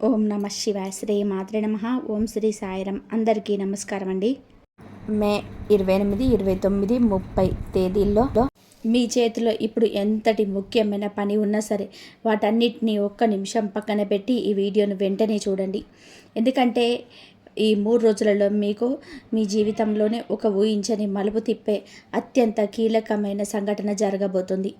ఓం నమ శివాయ. శ్రీ మాత్రే నమః. ఓం శ్రీ సాయిరం. అందరికీ నమస్కారం అండి. మే 28, 29, 30 తేదీల్లో మీ చేతిలో ఇప్పుడు ఎంతటి ముఖ్యమైన పని ఉన్నా సరే వాటన్నిటినీ ఒక్క నిమిషం పక్కన పెట్టి ఈ వీడియోను వెంటనే చూడండి. ఎందుకంటే ఈ 3 రోజులలో మీకు మీ జీవితంలోనే ఒక ఊహించని మలుపు తిప్పే అత్యంత కీలకమైన సంఘటన జరగబోతుంది.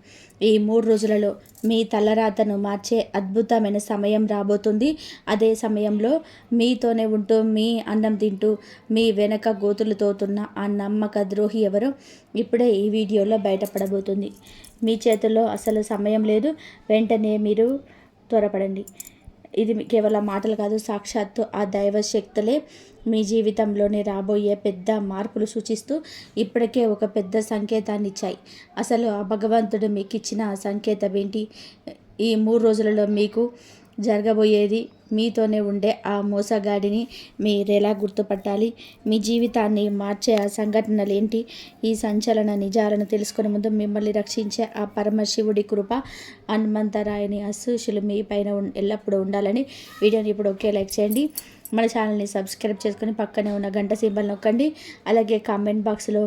ఈ 3 రోజులలో మీ తలరాతను మార్చే అద్భుతమైన సమయం రాబోతుంది. అదే సమయంలో మీతోనే ఉంటూ, మీ అన్నం తింటూ, మీ వెనక గోతులు తోతున్న ఆ నమ్మక ద్రోహి ఎవరో ఇప్పుడే ఈ వీడియోలో బయటపడబోతుంది. మీ చేతుల్లో అసలు సమయం లేదు. వెంటనే మీరు త్వరపడండి. ఇది కేవలం మాటలు కాదు, సాక్షాత్తు ఆ దైవ శక్తులే మీ జీవితంలోనే రాబోయే పెద్ద మార్పులు సూచిస్తూ ఇప్పటికే ఒక పెద్ద సంకేతాన్ని ఇచ్చాయి. అసలు ఆ భగవంతుడు మీకు ఇచ్చిన ఆ సంకేతం ఏంటి? ఈ 3 రోజులలో మీకు జరగబోయేది, మీతోనే ఉండే ఆ మోసగాడిని మీరెలా గుర్తుపట్టాలి? మీ జీవితాన్ని మార్చే ఆ సంఘటనలు ఏంటి? ఈ సంచలన నిజాలను తెలుసుకునే ముందు మిమ్మల్ని రక్షించే ఆ పరమశివుడి కృప, హనుమంతరాయుని ఆశీస్సులు మీ పైన ఎల్లప్పుడూ ఉండాలని వీడియోని ఇప్పుడు ఒకే లైక్ చేయండి. మన ఛానల్ని సబ్స్క్రైబ్ చేసుకుని పక్కనే ఉన్న గంట సింబల్ నొక్కండి. అలాగే కామెంట్ బాక్స్లో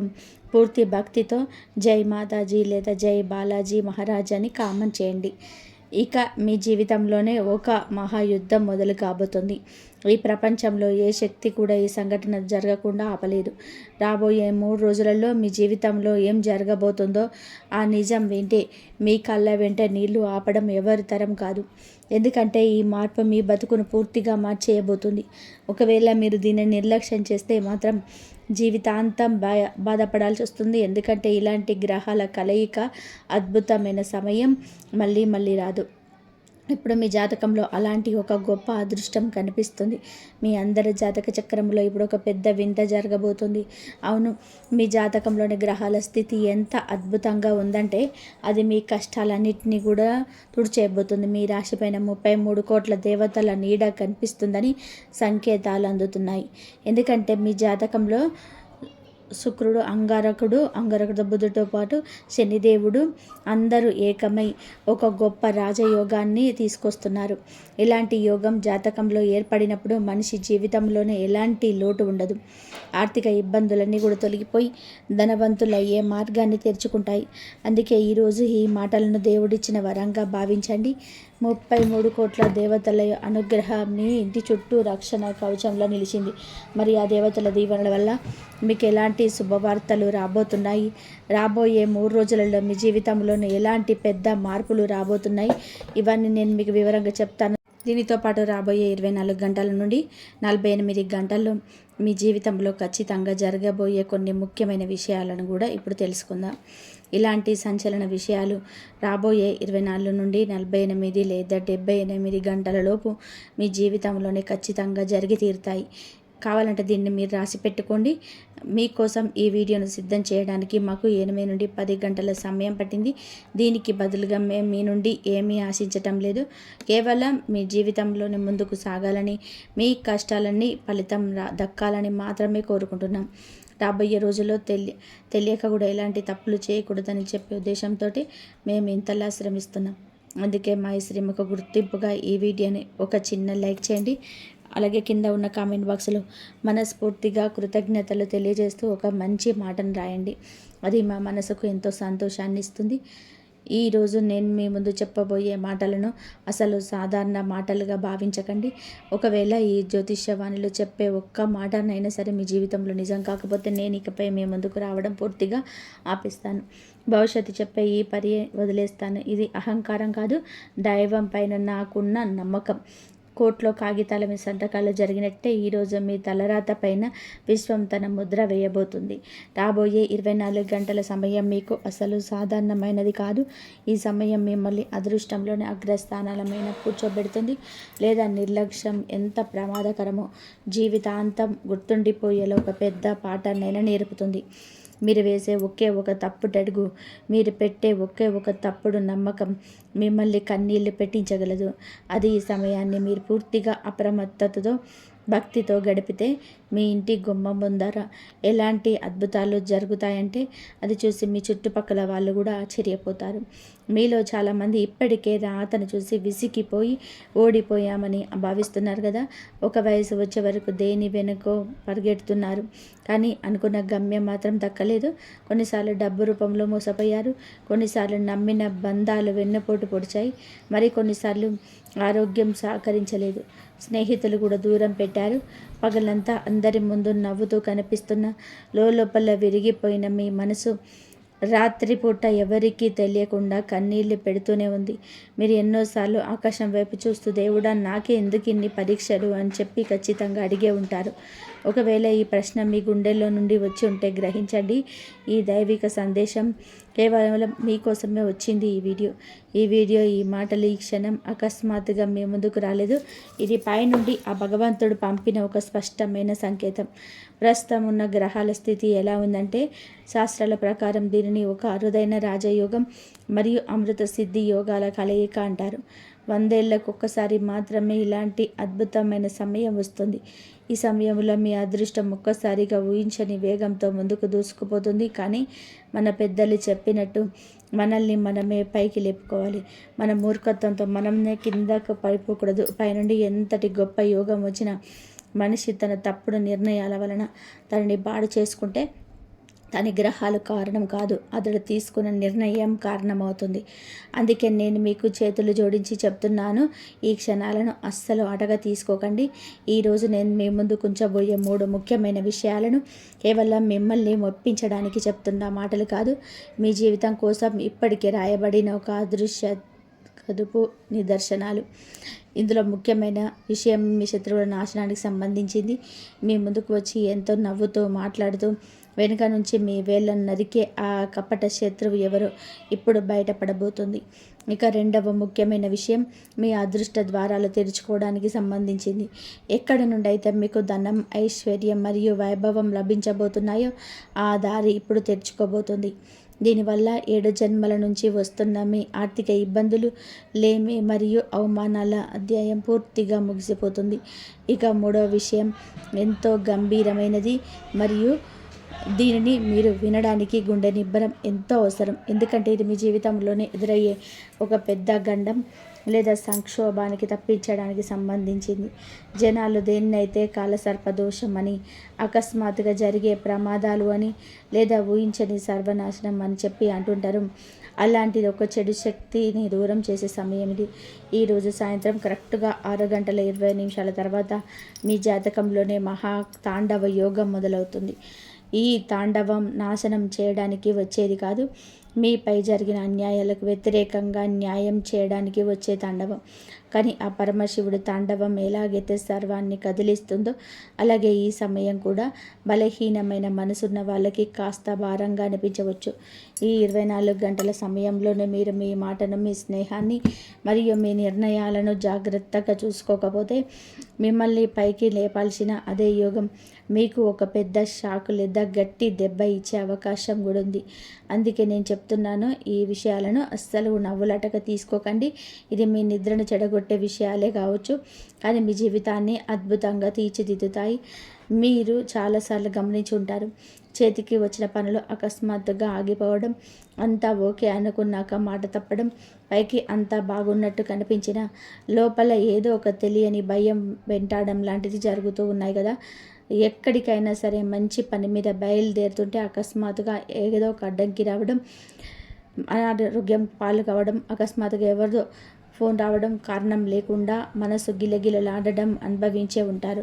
పూర్తి భక్తితో జై మాతాజీ లేదా జై బాలాజీ మహారాజ్ అని కామెంట్ చేయండి. ఇక మీ జీవితంలోనే ఒక మహాయుద్ధం మొదలు కాబోతుంది. ఈ ప్రపంచంలో ఏ శక్తి కూడా ఈ సంఘటన జరగకుండా ఆపలేదు. రాబోయే 3 రోజులలో మీ జీవితంలో ఏం జరగబోతుందో ఆ నిజం వింటే మీ కళ్ళ వెంట నీళ్లు ఆపడం ఎవరి తరం కాదు. ఎందుకంటే ఈ మార్పు మీ బతుకును పూర్తిగా మార్చేయబోతుంది. ఒకవేళ మీరు దీన్ని నిర్లక్ష్యం చేస్తే మాత్రం జీవితాంతం బాధపడాల్సి వస్తుంది. ఎందుకంటే ఇలాంటి గ్రహాల కలయిక, అద్భుతమైన సమయం మళ్ళీ మళ్ళీ రాదు. ఇప్పుడు మీ జాతకంలో అలాంటి ఒక గొప్ప అదృష్టం కనిపిస్తుంది. మీ అందరి జాతక చక్రంలో ఇప్పుడు ఒక పెద్ద వింత జరగబోతుంది. అవును, మీ జాతకంలోని గ్రహాల స్థితి ఎంత అద్భుతంగా ఉందంటే అది మీ కష్టాలన్నింటినీ కూడా తుడిచేయబోతుంది. మీ రాశిపైన 33 కోట్ల దేవతల నీడ కనిపిస్తుందని సంకేతాలు అందుతున్నాయి. ఎందుకంటే మీ జాతకంలో శుక్రుడు, అంగారకుడు బుధుడితో పాటు శనిదేవుడు అందరూ ఏకమై ఒక గొప్ప రాజయోగాన్ని తీసుకొస్తున్నారు. ఇలాంటి యోగం జాతకంలో ఏర్పడినప్పుడు మనిషి జీవితంలోనే ఎలాంటి లోటు ఉండదు. ఆర్థిక ఇబ్బందులన్నీ కూడా తొలగిపోయి ధనవంతులయ్యే మార్గాన్ని తెరుచుకుంటాయి. అందుకే ఈరోజు ఈ మాటలను దేవుడిచ్చిన వరంగా భావించండి. 33 కోట్ల దేవతల అనుగ్రహం మీ ఇంటి చుట్టూ రక్షణ కవచంలో నిలిచింది. మరి ఆ దేవతల దీవెనల వల్ల మీకు ఎలాంటి శుభవార్తలు రాబోతున్నాయి? రాబోయే 3 రోజులలో మీ జీవితంలోనే ఎలాంటి పెద్ద మార్పులు రాబోతున్నాయి? ఇవన్నీ నేను మీకు వివరంగా చెప్తాను. దీనితో పాటు రాబోయే 24 గంటల నుండి 48 గంటల్లో మీ జీవితంలో ఖచ్చితంగా జరగబోయే కొన్ని ముఖ్యమైన విషయాలను కూడా ఇప్పుడు తెలుసుకుందాం. ఇలాంటి సంచలన విషయాలు రాబోయే 24 నుండి 48 లేదా 78 గంటల లోపు మీ జీవితంలోనే ఖచ్చితంగా జరిగి తీరుతాయి. కావాలంటే దీన్ని మీరు రాసి పెట్టుకోండి. మీకోసం ఈ వీడియోను సిద్ధం చేయడానికి మాకు 8 నుండి 10 గంటల సమయం పట్టింది. దీనికి బదులుగా మేము మీ నుండి ఏమీ ఆశించటం లేదు. కేవలం మీ జీవితంలోనే ముందుకు సాగాలని, మీ కష్టాలన్నీ ఫలితం దక్కాలని మాత్రమే కోరుకుంటున్నాం. రాబోయే రోజుల్లో తెలియక కూడా ఎలాంటి తప్పులు చేయకూడదని చెప్పే ఉద్దేశంతో మేము ఇంతలా శ్రమిస్తున్నాం. అందుకే మా ఈ శ్రమకు గుర్తింపుగా ఈ వీడియోని ఒక చిన్న లైక్ చేయండి. అలాగే కింద ఉన్న కామెంట్ బాక్స్లో మనస్ఫూర్తిగా కృతజ్ఞతలు తెలియజేస్తూ ఒక మంచి మాటను రాయండి. అది మా మనసుకు ఎంతో సంతోషాన్ని ఇస్తుంది. ఈరోజు నేను మీ ముందు చెప్పబోయే మాటలను అసలు సాధారణ మాటలుగా భావించకండి. ఒకవేళ ఈ జ్యోతిష్యవాణిలో చెప్పే ఒక్క మాటనైనా సరే మీ జీవితంలో నిజం కాకపోతే నేను ఇకపై మీ ముందుకు రావడం పూర్తిగా ఆపిస్తాను. భవిష్యత్తు చెప్పే ఈ పరి వదిలేస్తాను. ఇది అహంకారం కాదు, దైవం పైన నాకున్న నమ్మకం. కోర్టులో కాగితాల మీద సంతకాలు జరిగినట్టే ఈరోజు మీ తలరాత పైన విశ్వం తన ముద్ర వేయబోతుంది. రాబోయే 24 గంటల సమయం మీకు అసలు సాధారణమైనది కాదు. ఈ సమయం మిమ్మల్ని అదృష్టంలోని అగ్రస్థానాల మీద కూర్చోబెడుతుంది. లేదా నిర్లక్ష్యం ఎంత ప్రమాదకరమో జీవితాంతం గుర్తుండిపోయేలా ఒక పెద్ద పాఠాన్నైనా నేర్పుతుంది. మీరు వేసే ఒకే ఒక తప్పుడడుగు, మీరు పెట్టే ఒకే ఒక తప్పుడు నమ్మకం మిమ్మల్ని కన్నీళ్లు పెట్టించగలదు. అది ఈ సమయాన్ని మీరు పూర్తిగా అప్రమత్తతతో భక్తితో గడిపితే మీ ఇంటి గుమ్మం ముందర ఎలాంటి అద్భుతాలు జరుగుతాయంటే అది చూసి మీ చుట్టుపక్కల వాళ్ళు కూడా ఆశ్చర్యపోతారు. మీలో చాలామంది ఇప్పటికే రాతను చూసి విసిగిపోయి ఓడిపోయామని భావిస్తున్నారు కదా. ఒక వయసు వచ్చే వరకు దేని వెనుకో పరిగెడుతున్నారు, కానీ అనుకున్న గమ్యం మాత్రం దక్కలేదు. కొన్నిసార్లు డబ్బు రూపంలో మోసపోయారు, కొన్నిసార్లు నమ్మిన బంధాలు వెన్నుపోటు పొడిచాయి, మరి కొన్నిసార్లు ఆరోగ్యం సహకరించలేదు, స్నేహితులు కూడా దూరం పెట్టారు. పగలంతా అందరి ముందు నవ్వుతూ కనిపిస్తున్న లోపల విరిగిపోయిన మీ మనసు రాత్రిపూట ఎవరికీ తెలియకుండా కన్నీళ్లు పెడుతూనే ఉంది. మీరు ఎన్నోసార్లు ఆకాశం వైపు చూస్తూ దేవుడా నాకే ఎందుకు ఇన్ని పరీక్షలు అని చెప్పి ఖచ్చితంగా అడిగే ఉంటారు. ఒకవేళ ఈ ప్రశ్న మీ గుండెల్లో నుండి వచ్చి ఉంటే గ్రహించండి, ఈ దైవిక సందేశం కేవలం మీకోసమే వచ్చింది. ఈ వీడియో ఈ మాటలు ఈ క్షణం అకస్మాత్తుగా మీ ముందుకు రాలేదు. ఇది పైనుండి ఆ భగవంతుడు పంపిన ఒక స్పష్టమైన సంకేతం. ప్రస్తుతం ఉన్న గ్రహాల స్థితి ఎలా ఉందంటే శాస్త్రాల ప్రకారం దీనిని ఒక అరుదైన రాజయోగం మరియు అమృత సిద్ధి యోగాల కలయిక అంటారు. 100 ఏళ్లకు ఒక్కసారి మాత్రమే ఇలాంటి అద్భుతమైన సమయం వస్తుంది. ఈ సమయంలో మీ అదృష్టం ఒక్కసారిగా ఊహించని వేగంతో ముందుకు దూసుకుపోతుంది. కానీ మన పెద్దలు చెప్పినట్టు మనల్ని మనమే పైకి లేపుకోవాలి. మన మూర్ఖత్వంతో మనమే కిందకు పడిపోకూడదు. పైనుండి ఎంతటి గొప్ప యోగం వచ్చినా మనిషి తన తప్పుడు నిర్ణయాల వలన తనని పాడు చేసుకుంటే దాని గ్రహాలు కారణం కాదు, అతడు తీసుకున్న నిర్ణయం కారణమవుతుంది. అందుకే నేను మీకు చేతులు జోడించి చెప్తున్నాను, ఈ క్షణాలను అస్సలు ఆటగా తీసుకోకండి. ఈరోజు నేను మీ ముందు ఉంచబోయే 3 ముఖ్యమైన విషయాలను కేవలం మిమ్మల్ని ఒప్పించడానికి చెప్తున్న మాటలు కాదు, మీ జీవితం కోసం ఇప్పటికే రాయబడిన ఒక అదృశ్య కదుపు నిదర్శనాలు. ఇందులో ముఖ్యమైన విషయం మీ శత్రువుల నాశనానికి సంబంధించింది. మీ ముందుకు వచ్చి ఎంతో నవ్వుతూ మాట్లాడుతూ వెనుక నుంచి మీ వేళ్ళను నరికే ఆ కపట శత్రువు ఎవరో ఇప్పుడు బయటపడబోతుంది. ఇక రెండవ ముఖ్యమైన విషయం మీ అదృష్ట ద్వారాలు తెరుచుకోవడానికి సంబంధించింది. ఎక్కడి నుండి అయితే మీకు ధనం, ఐశ్వర్యం మరియు వైభవం లభించబోతున్నాయో ఆ దారి ఇప్పుడు తెరుచుకోబోతుంది. దీనివల్ల 7 జన్మల నుంచి వస్తున్న మీ ఆర్థిక ఇబ్బందులు, లేమి మరియు అవమానాల అధ్యాయం పూర్తిగా ముగిసిపోతుంది. ఇక మూడవ విషయం ఎంతో గంభీరమైనది మరియు దీనిని మీరు వినడానికి గుండె నిబ్బరం ఎంతో అవసరం. ఎందుకంటే ఇది మీ జీవితంలోనే ఎదురయ్యే ఒక పెద్ద గండం లేదా సంక్షోభానికి తప్పించడానికి సంబంధించింది. జనాలు దేన్నైతే కాలసర్పదోషం అని, అకస్మాత్తుగా జరిగే ప్రమాదాలు అని, లేదా ఊహించని సర్వనాశనం అని చెప్పి అంటుంటారు. అలాంటిది ఒక చెడు శక్తిని దూరం చేసే సమయం ఇది. ఈరోజు సాయంత్రం కరెక్ట్గా 6:20 తర్వాత మీ జాతకంలోనే మహా తాండవ యోగం మొదలవుతుంది. ఈ తాండవం నాశనం చేయడానికి వచ్చేది కాదు, మీపై జరిగిన అన్యాయాలకు వ్యతిరేకంగా న్యాయం చేయడానికి వచ్చే తాండవం. కానీ ఆ పరమశివుడు తాండవం ఎలాగైతే సర్వాన్ని కదిలిస్తుందో అలాగే ఈ సమయం కూడా బలహీనమైన మనసున్న వాళ్ళకి కాస్త భారంగా అనిపించవచ్చు. ఈ 24 గంటల సమయంలోనే మీరు మీ మాటను, మీ స్నేహాన్ని మరియు మీ నిర్ణయాలను జాగ్రత్తగా చూసుకోకపోతే మిమ్మల్ని పైకి లేపాల్సిన అదే యోగం మీకు ఒక పెద్ద షాక్ లేదా గట్టి దెబ్బ ఇచ్చే అవకాశం కూడా ఉంది. అందుకే నేను చెప్తున్నాను, ఈ విషయాలను అస్సలు నవ్వులాటగా తీసుకోకండి. ఇది మీ నిద్రను చెడగొట్టే విషయాలే కావచ్చు, కానీ మీ జీవితాన్ని అద్భుతంగా తీర్చిదిద్దుతాయి. మీరు చాలాసార్లు గమనించి ఉంటారు, చేతికి వచ్చిన పనులు అకస్మాత్తుగా ఆగిపోవడం, అంతా ఓకే అనుకున్నాక మాట తప్పడం, పైకి అంతా బాగున్నట్టు కనిపించిన లోపల ఏదో ఒక తెలియని భయం వెంటాడడం లాంటిది జరుగుతూ ఉన్నాయి కదా. ఎక్కడికైనా సరే మంచి పని మీద బయలుదేరుతుంటే అకస్మాత్తుగా ఏదో ఒక అడ్డంకి రావడం, అనారోగ్యం పాలు కావడం, అకస్మాత్తుగా ఎవరిదో ఫోన్ రావడం, కారణం లేకుండా మనసు గిలగిలలాడడం అనుభవించే ఉంటారు.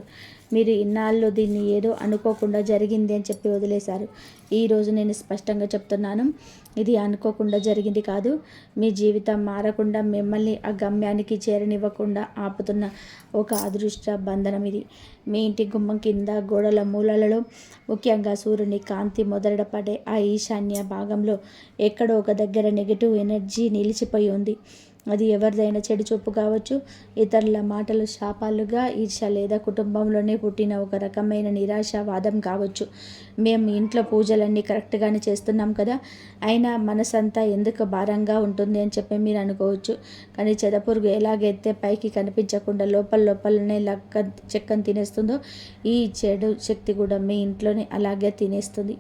మీరు ఇన్నాళ్ళు దీన్ని ఏదో అనుకోకుండా జరిగింది అని చెప్పి వదిలేశారు. ఈరోజు నేను స్పష్టంగా చెప్తున్నాను, ఇది అనుకోకుండా జరిగింది కాదు. మీ జీవితం మారకుండా మిమ్మల్ని ఆ గమ్యానికి చేరనివ్వకుండా ఆపుతున్న ఒక అదృష్ట బంధనం ఇది. మీ ఇంటి గుమ్మం కింద గోడల మూలలలో, ముఖ్యంగా సూర్యుని కాంతి మొదట పడే ఆ ఈశాన్య భాగంలో ఎక్కడో ఒక దగ్గర నెగిటివ్ ఎనర్జీ నిలిచిపోయి ఉంది. అది ఎవరిదైనా చెడు చూపు కావచ్చు, ఇతరుల మాటలు శాపాలుగా, ఈర్ష్య లేదా కుటుంబంలోనే పుట్టిన ఒక రకమైన నిరాశావాదం కావచ్చు. మేము ఇంట్లో పూజలన్నీ కరెక్ట్గానే చేస్తున్నాం కదా, అయినా మనసంతా ఎందుకు భారంగా ఉంటుంది అని చెప్పి మీరు అనుకోవచ్చు. కానీ చెదపురుగు ఎలాగైతే పైకి కనిపించకుండా లోపలనే చెక్కని తినేస్తుందో, ఈ చెడు శక్తి కూడా మీ ఇంట్లోనే అలాగే తినేస్తుంది.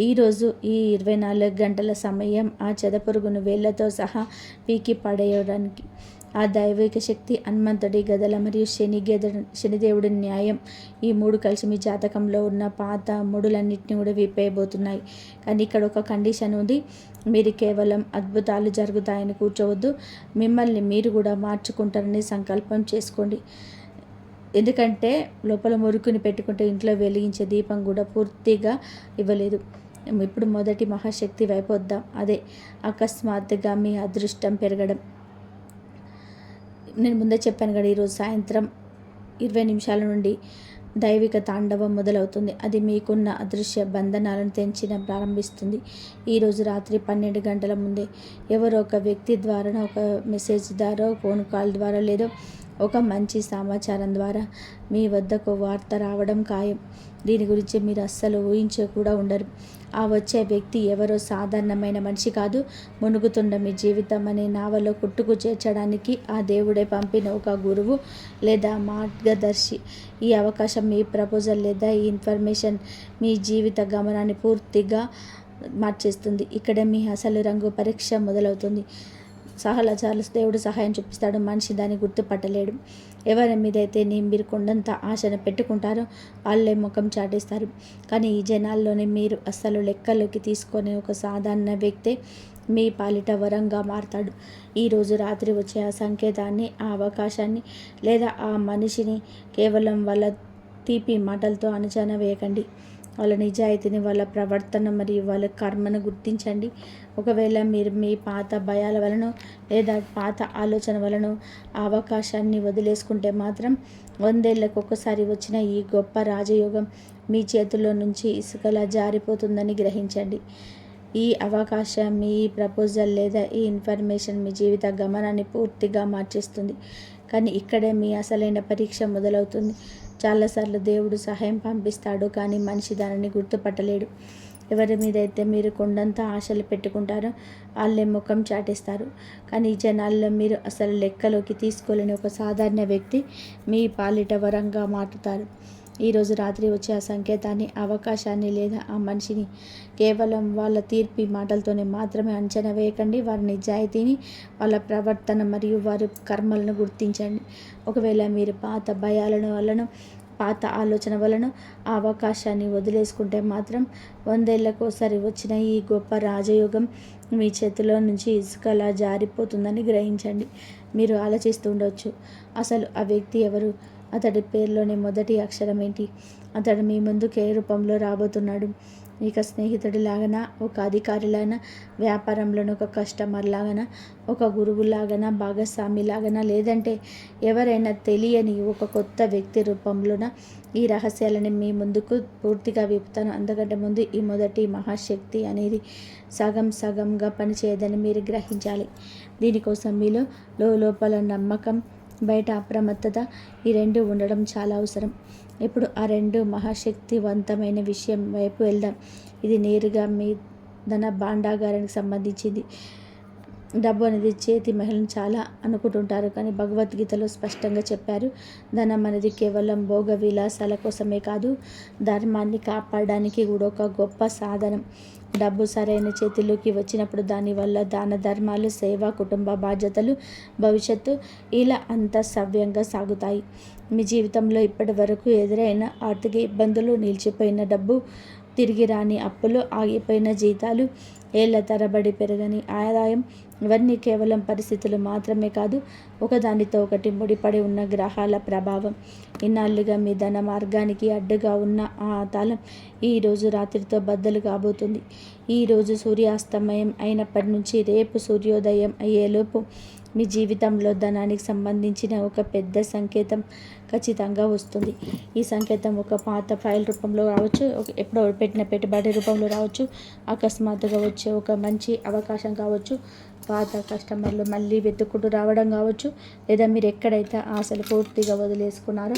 ఈరోజు ఈ 24 గంటల సమయం ఆ చెదపురుగును వేళ్లతో సహా పీకి పడేయడానికి ఆ దైవిక శక్తి, హనుమంతుడి గదల మరియు శనిదేవుడి న్యాయం, ఈ 3 కలిసి మీ జాతకంలో ఉన్న పాత ముడులన్నింటినీ కూడా విప్పేయబోతున్నాయి. కానీ ఇక్కడ ఒక కండిషన్ ఉంది. మీరు కేవలం అద్భుతాలు జరుగుతాయని కూర్చోవద్దు, మిమ్మల్ని మీరు కూడా మార్చుకుంటారని సంకల్పం చేసుకోండి. ఎందుకంటే లోపల మురుకుని పెట్టుకుంటే ఇంట్లో వెలిగించే దీపం కూడా పూర్తిగా ఇవ్వలేదు. ఇప్పుడు మొదటి మహాశక్తి వైపు వద్దాం. అదే అకస్మాత్తుగా మీ అదృష్టం పెరగడం. నేను ముందే చెప్పాను కదా, ఈరోజు సాయంత్రం 20 నిమిషాల నుండి దైవిక తాండవం మొదలవుతుంది. అది మీకున్న అదృశ్య బంధనాలను తెంచిన ప్రారంభిస్తుంది. ఈరోజు రాత్రి 12 గంటల ముందే ఎవరో ఒక వ్యక్తి ద్వారా, ఒక మెసేజ్ ద్వారా, ఫోన్ కాల్ ద్వారా, లేదో ఒక మంచి సమాచారం ద్వారా మీ వద్దకు వార్త రావడం ఖాయం. దీని గురించి మీరు అస్సలు ఊహించ కూడా ఉండరు. ఆ వచ్చే వ్యక్తి ఎవరో సాధారణమైన మనిషి కాదు. మునుగుతున్న మీ జీవితం అనే నావలో కుట్టుకు చేర్చడానికి ఆ దేవుడే పంపిన ఒక గురువు లేదా మార్గదర్శి. ఈ అవకాశం, మీ ప్రపోజల్ లేదా ఈ ఇన్ఫర్మేషన్ మీ జీవిత గమనాన్ని పూర్తిగా మార్చేస్తుంది. ఇక్కడే మీ అసలు రంగు పరీక్ష మొదలవుతుంది. చార్లెస్ దేవుడు సహాయం చూపిస్తాడు, మనిషి దాన్ని గుర్తుపట్టలేడు. ఎవరి మీదైతే మీరు కొండంత ఆశను పెట్టుకుంటారో వాళ్ళే ముఖం చాటేస్తారు. కానీ ఈ జనాల్లోనే మీరు అస్సలు లెక్కలోకి తీసుకొని ఒక సాధారణ వ్యక్తే మీ పాలిట వరంగా మారతాడు. ఈరోజు రాత్రి వచ్చే ఆ సంకేతాన్ని, ఆ అవకాశాన్ని లేదా ఆ మనిషిని కేవలం వాళ్ళ తీపి మాటలతో అంచనా వేయకండి. వాళ్ళ నిజాయితీని, వాళ్ళ ప్రవర్తన మరియు వాళ్ళ కర్మను గుర్తించండి. ఒకవేళ మీరు మీ పాత భయాల వలన లేదా పాత ఆలోచన వలన ఆ అవకాశాన్ని వదిలేసుకుంటే మాత్రం 100 ఏళ్లకు ఒకసారి వచ్చిన ఈ గొప్ప రాజయోగం మీ చేతుల్లో నుంచి ఇసుకలా జారిపోతుందని గ్రహించండి. ఈ అవకాశం, మీ ప్రపోజల్ లేదా ఈ ఇన్ఫర్మేషన్ మీ జీవిత గమనాన్ని పూర్తిగా మార్చేస్తుంది. కానీ ఇక్కడే మీ అసలైన పరీక్ష మొదలవుతుంది. చాలాసార్లు దేవుడు సహాయం పంపిస్తాడు, కానీ మనిషి దానిని గుర్తుపట్టలేడు. ఎవరి మీదైతే మీరు కొండంత ఆశలు పెట్టుకుంటారో వాళ్ళే ముఖం చాటేస్తారు. కానీ ఈ జనాల్లో మీరు అసలు లెక్కలోకి తీసుకోలేని ఒక సాధారణ వ్యక్తి మీ పాలిట వరంగా మారుతారు. ఈరోజు రాత్రి వచ్చే ఆ సంకేతాన్ని, అవకాశాన్ని లేదా ఆ మనిషిని కేవలం వాళ్ళ తీర్పి మాటలతోనే మాత్రమే అంచనా వేయకండి. వారి నిజాయితీని, వాళ్ళ ప్రవర్తన మరియు వారి కర్మలను గుర్తించండి. ఒకవేళ మీరు పాత భయాలను వలన, పాత ఆలోచన వలన ఆ అవకాశాన్ని వదిలేసుకుంటే మాత్రం 100 ఏళ్లకోసారి వచ్చిన ఈ గొప్ప రాజయోగం మీ చేతిలో నుంచి ఇసుకలా జారిపోతుందని గ్రహించండి. మీరు ఆలోచిస్తూ ఉండవచ్చు, అసలు ఆ వ్యక్తి ఎవరు? అతడి పేరులోని మొదటి అక్షరం ఏంటి? అతడు మీ ముందుకు ఏ రూపంలో రాబోతున్నాడు? ఇక స్నేహితుడిలాగనా, ఒక అధికారిలాగనా, వ్యాపారంలోని ఒక కస్టమర్ లాగనా, ఒక గురువులాగనా, భాగస్వామిలాగనా, లేదంటే ఎవరైనా తెలియని ఒక కొత్త వ్యక్తి రూపంలోన? ఈ రహస్యాలని మీ ముందుకు పూర్తిగా విప్పుతాను. అందుకంటే ముందు ఈ మొదటి మహాశక్తి అనేది సగంగా పనిచేయదని మీరు గ్రహించాలి. దీనికోసం మీలో లోపల నమ్మకం, బయట అప్రమత్తత, ఈ 2 ఉండడం చాలా అవసరం. ఇప్పుడు ఆ 2 మహాశక్తివంతమైన విషయం వైపు వెళ్దాం. ఇది నేరుగా మీ ధన భాండాగారానికి సంబంధించింది. డబ్బు అనేది చేతి మహిళను చాలా అనుకుంటుంటారు, కానీ భగవద్గీతలో స్పష్టంగా చెప్పారు, ధనం అనేది కేవలం భోగ విలాసాల కోసమే కాదు, ధర్మాన్ని కాపాడడానికి కూడా ఒక గొప్ప సాధనం. డబ్బు సరైన చేతిలోకి వచ్చినప్పుడు దానివల్ల దాన ధర్మాలు, సేవ, కుటుంబ బాధ్యతలు, భవిష్యత్తు ఇలా అంతా సవ్యంగా సాగుతాయి. మీ జీవితంలో ఇప్పటి వరకు ఎదురైన ఆర్థిక ఇబ్బందులు, నిలిచిపోయిన డబ్బు, తిరిగి రాని అప్పులు, ఆగిపోయిన జీతాలు, ఏళ్ల తరబడి పెరగని ఆదాయం, ఇవన్నీ కేవలం పరిస్థితులు మాత్రమే కాదు, ఒకదానితో ఒకటి ముడిపడి ఉన్న గ్రహాల ప్రభావం. ఇన్నాళ్ళుగా మీ ధన మార్గానికి అడ్డుగా ఉన్న ఆ తాళం ఈరోజు రాత్రితో బద్దలు కాబోతుంది. ఈరోజు సూర్యాస్తమయం అయినప్పటి నుంచి రేపు సూర్యోదయం అయ్యేలోపు మీ జీవితంలో ధనానికి సంబంధించిన ఒక పెద్ద సంకేతం ఖచ్చితంగా వస్తుంది. ఈ సంకేతం ఒక పాత ఫైల్ రూపంలో రావచ్చు, ఎప్పుడో పెట్టిన పెట్టుబడి రూపంలో రావచ్చు, అకస్మాత్తుగా వచ్చే ఒక మంచి అవకాశం కావచ్చు, పాత కస్టమర్లు మళ్ళీ వెతుక్కుంటూ రావడం కావచ్చు, లేదా మీరు ఎక్కడైతే ఆశలు పూర్తిగా వదిలేసుకున్నారో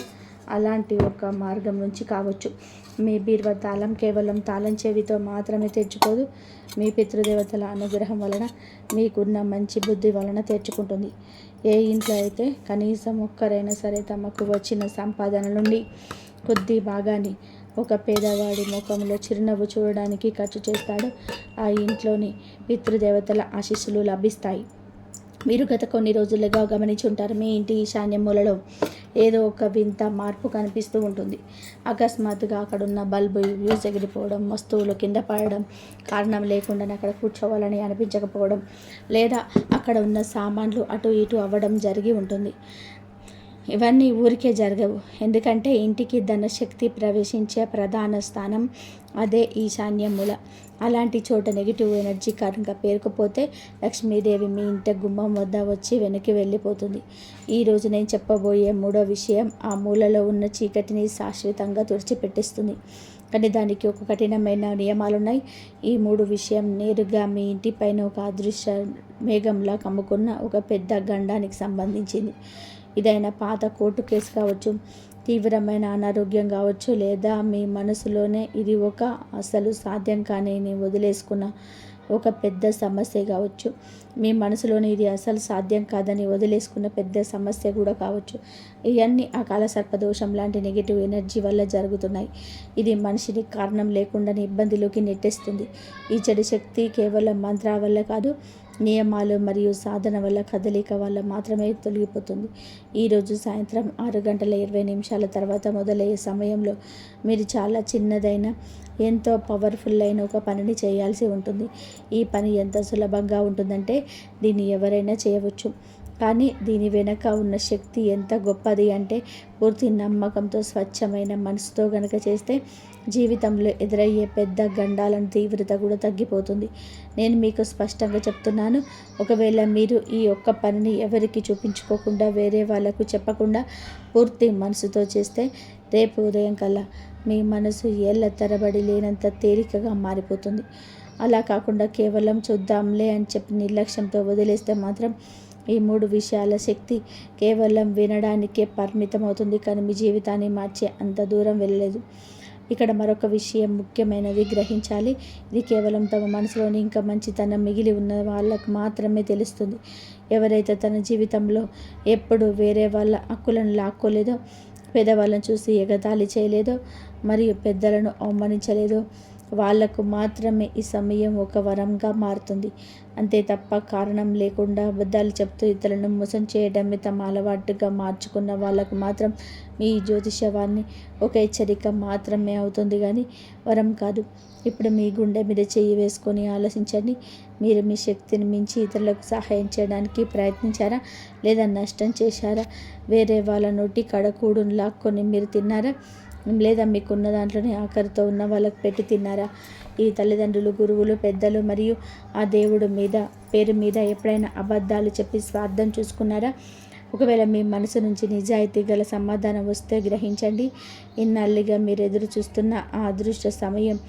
అలాంటి ఒక మార్గం నుంచి కావచ్చు. మీ బీరువా తాళం కేవలం తాళం చెవితో మాత్రమే తెరుచుకోదు, మీ పితృదేవతల అనుగ్రహం వలన, మీకున్న మంచి బుద్ధి వలన తెరుచుకుంటుంది. ఏ ఇంట్లో అయితే కనీసం ఒక్కరైనా సరే తమకు వచ్చిన సంపాదన నుండి కొద్ది భాగాన్ని ఒక పేదవాడి ముఖంలో చిరునవ్వు చూడడానికి ఖర్చు చేస్తాడో ఆ ఇంట్లోని పితృదేవతల ఆశీస్సులు లభిస్తాయి. మీరు గత కొన్ని రోజులుగా గమనించి ఉంటారు, మీ ఇంటి ఈశాన్య మూలలో ఏదో ఒక వింత మార్పు కనిపిస్తూ ఉంటుంది. అకస్మాత్తుగా అక్కడున్న బల్బు వ్యూస్ ఎగిరిపోవడం, వస్తువులు కింద పడడం, కారణం లేకుండానే అక్కడ కూర్చోవాలని అనిపించకపోవడం, లేదా అక్కడ ఉన్న సామాన్లు అటు ఇటు అవ్వడం జరిగి ఉంటుంది. ఇవన్నీ ఊరికే జరగవు, ఎందుకంటే ఇంటికి ధనశక్తి ప్రవేశించే ప్రధాన స్థానం అదే ఈశాన్య మూల. అలాంటి చోట నెగిటివ్ ఎనర్జీ కనుక పేరుకుపోతే లక్ష్మీదేవి మీ ఇంటి గుమ్మం వద్ద వచ్చి వెనక్కి వెళ్ళిపోతుంది. ఈరోజు నేను చెప్పబోయే మూడో విషయం ఆ మూలలో ఉన్న చీకటిని శాశ్వతంగా తుడిచిపెట్టేస్తుంది. కానీ దానికి ఒక కఠినమైన నియమాలున్నాయి. ఈ మూడు విషయం నేరుగా మీ ఇంటిపైన ఒక అదృశ్య మేఘంలా కమ్ముకున్న ఒక పెద్ద గండానికి సంబంధించింది. ఇదైనా పాత కోర్టు కేసు కావచ్చు, తీవ్రమైన అనారోగ్యం కావచ్చు, లేదా మీ మనసులోనే ఇది ఒక అసలు సాధ్యం కానీ వదిలేసుకున్న ఒక పెద్ద సమస్య కావచ్చు. మీ మనసులోని ఇది అసలు సాధ్యం కాదని వదిలేసుకున్న పెద్ద సమస్య కూడా కావచ్చు. ఇవన్నీ ఆ కాలసర్పదోషం లాంటి నెగిటివ్ ఎనర్జీ వల్ల జరుగుతున్నాయి. ఇది మనిషిని కారణం లేకుండానే ఇబ్బందిలోకి నెట్టేస్తుంది. ఈ చెడు శక్తి కేవలం మంత్రాల వల్ల కాదు, నియమాలు మరియు సాధన వల్ల, కదలిక వల్ల మాత్రమే తొలగిపోతుంది. ఈరోజు సాయంత్రం 6:20 తర్వాత మొదలయ్యే సమయంలో మీరు చాలా చిన్నదైన ఎంతో పవర్ఫుల్ అయిన ఒక పనిని చేయాల్సి ఉంటుంది. ఈ పని ఎంత సులభంగా ఉంటుందంటే దీన్ని ఎవరైనా చేయవచ్చు. కానీ దీని వెనక ఉన్న శక్తి ఎంత గొప్పది అంటే పూర్తి నమ్మకంతో, స్వచ్ఛమైన మనసుతో గనక చేస్తే జీవితంలో ఎదురయ్యే పెద్ద గండాలను తీవ్రత కూడా తగ్గిపోతుంది. నేను మీకు స్పష్టంగా చెప్తున్నాను, ఒకవేళ మీరు ఈ ఒక్క పనిని ఎవరికి చూపించుకోకుండా, వేరే వాళ్ళకు చెప్పకుండా పూర్తి మనసుతో చేస్తే రేపు ఉదయం కల్లా మీ మనసు ఏళ్ల తరబడి లేనంత తేలికగా మారిపోతుంది. అలా కాకుండా కేవలం చూద్దాంలే అని చెప్పి నిర్లక్ష్యంతో వదిలేస్తే మాత్రం ఈ మూడు విషయాల శక్తి కేవలం వినడానికే పరిమితం అవుతుంది, కానీ మీ జీవితాన్ని మార్చే అంత దూరం వెళ్ళలేదు. ఇక్కడ మరొక విషయం ముఖ్యమైనది గ్రహించాలి. ఇది కేవలం తమ మనసులోని ఇంకా మంచితనం మిగిలి ఉన్న వాళ్ళకు మాత్రమే తెలుస్తుంది. ఎవరైతే తన జీవితంలో ఎప్పుడు వేరే వాళ్ళ హక్కులను లాక్కోలేదో, పేదవాళ్ళను చూసి ఎగతాళి చేయలేదో, మరియు పెద్దలను అవమానించలేదో వాళ్లకు మాత్రమే ఈ సమయం ఒక వరంగా మారుతుంది. అంతే తప్ప కారణం లేకుండా అబద్ధాలు చెప్తూ ఇతరులను మోసం చేయడమే తమ అలవాటుగా మార్చుకున్న వాళ్ళకు మాత్రం మీ జ్యోతిషవాన్ని ఒక హెచ్చరిక మాత్రమే అవుతుంది, కానీ వరం కాదు. ఇప్పుడు మీ గుండె మీద చెయ్యి వేసుకొని ఆలోచించండి. మీరు మీ శక్తిని మించి ఇతరులకు సహాయం చేయడానికి ప్రయత్నించారా, లేదా నష్టం చేశారా? వేరే వాళ్ళ నోటి కడకూడును లాక్కొని మీరు తిన్నారా, లేదా మీకున్న దాంట్లోనే ఆఖరితో ఉన్న వాళ్ళకు పెట్టి తిన్నారా? ఈ తల్లిదండ్రులు, గురువులు, పెద్దలు మరియు ఆ దేవుడు పేరు మీద ఎప్పుడైనా అబద్ధాలు చెప్పి స్వార్థం చూసుకున్నారా? ఒకవేళ మీ మనసు నుంచి నిజాయితీ గల సమాధానం వస్తే గ్రహించండి, ఇన్నాళ్ళుగా మీరు ఎదురు చూస్తున్న ఆ అదృష్ట సమయం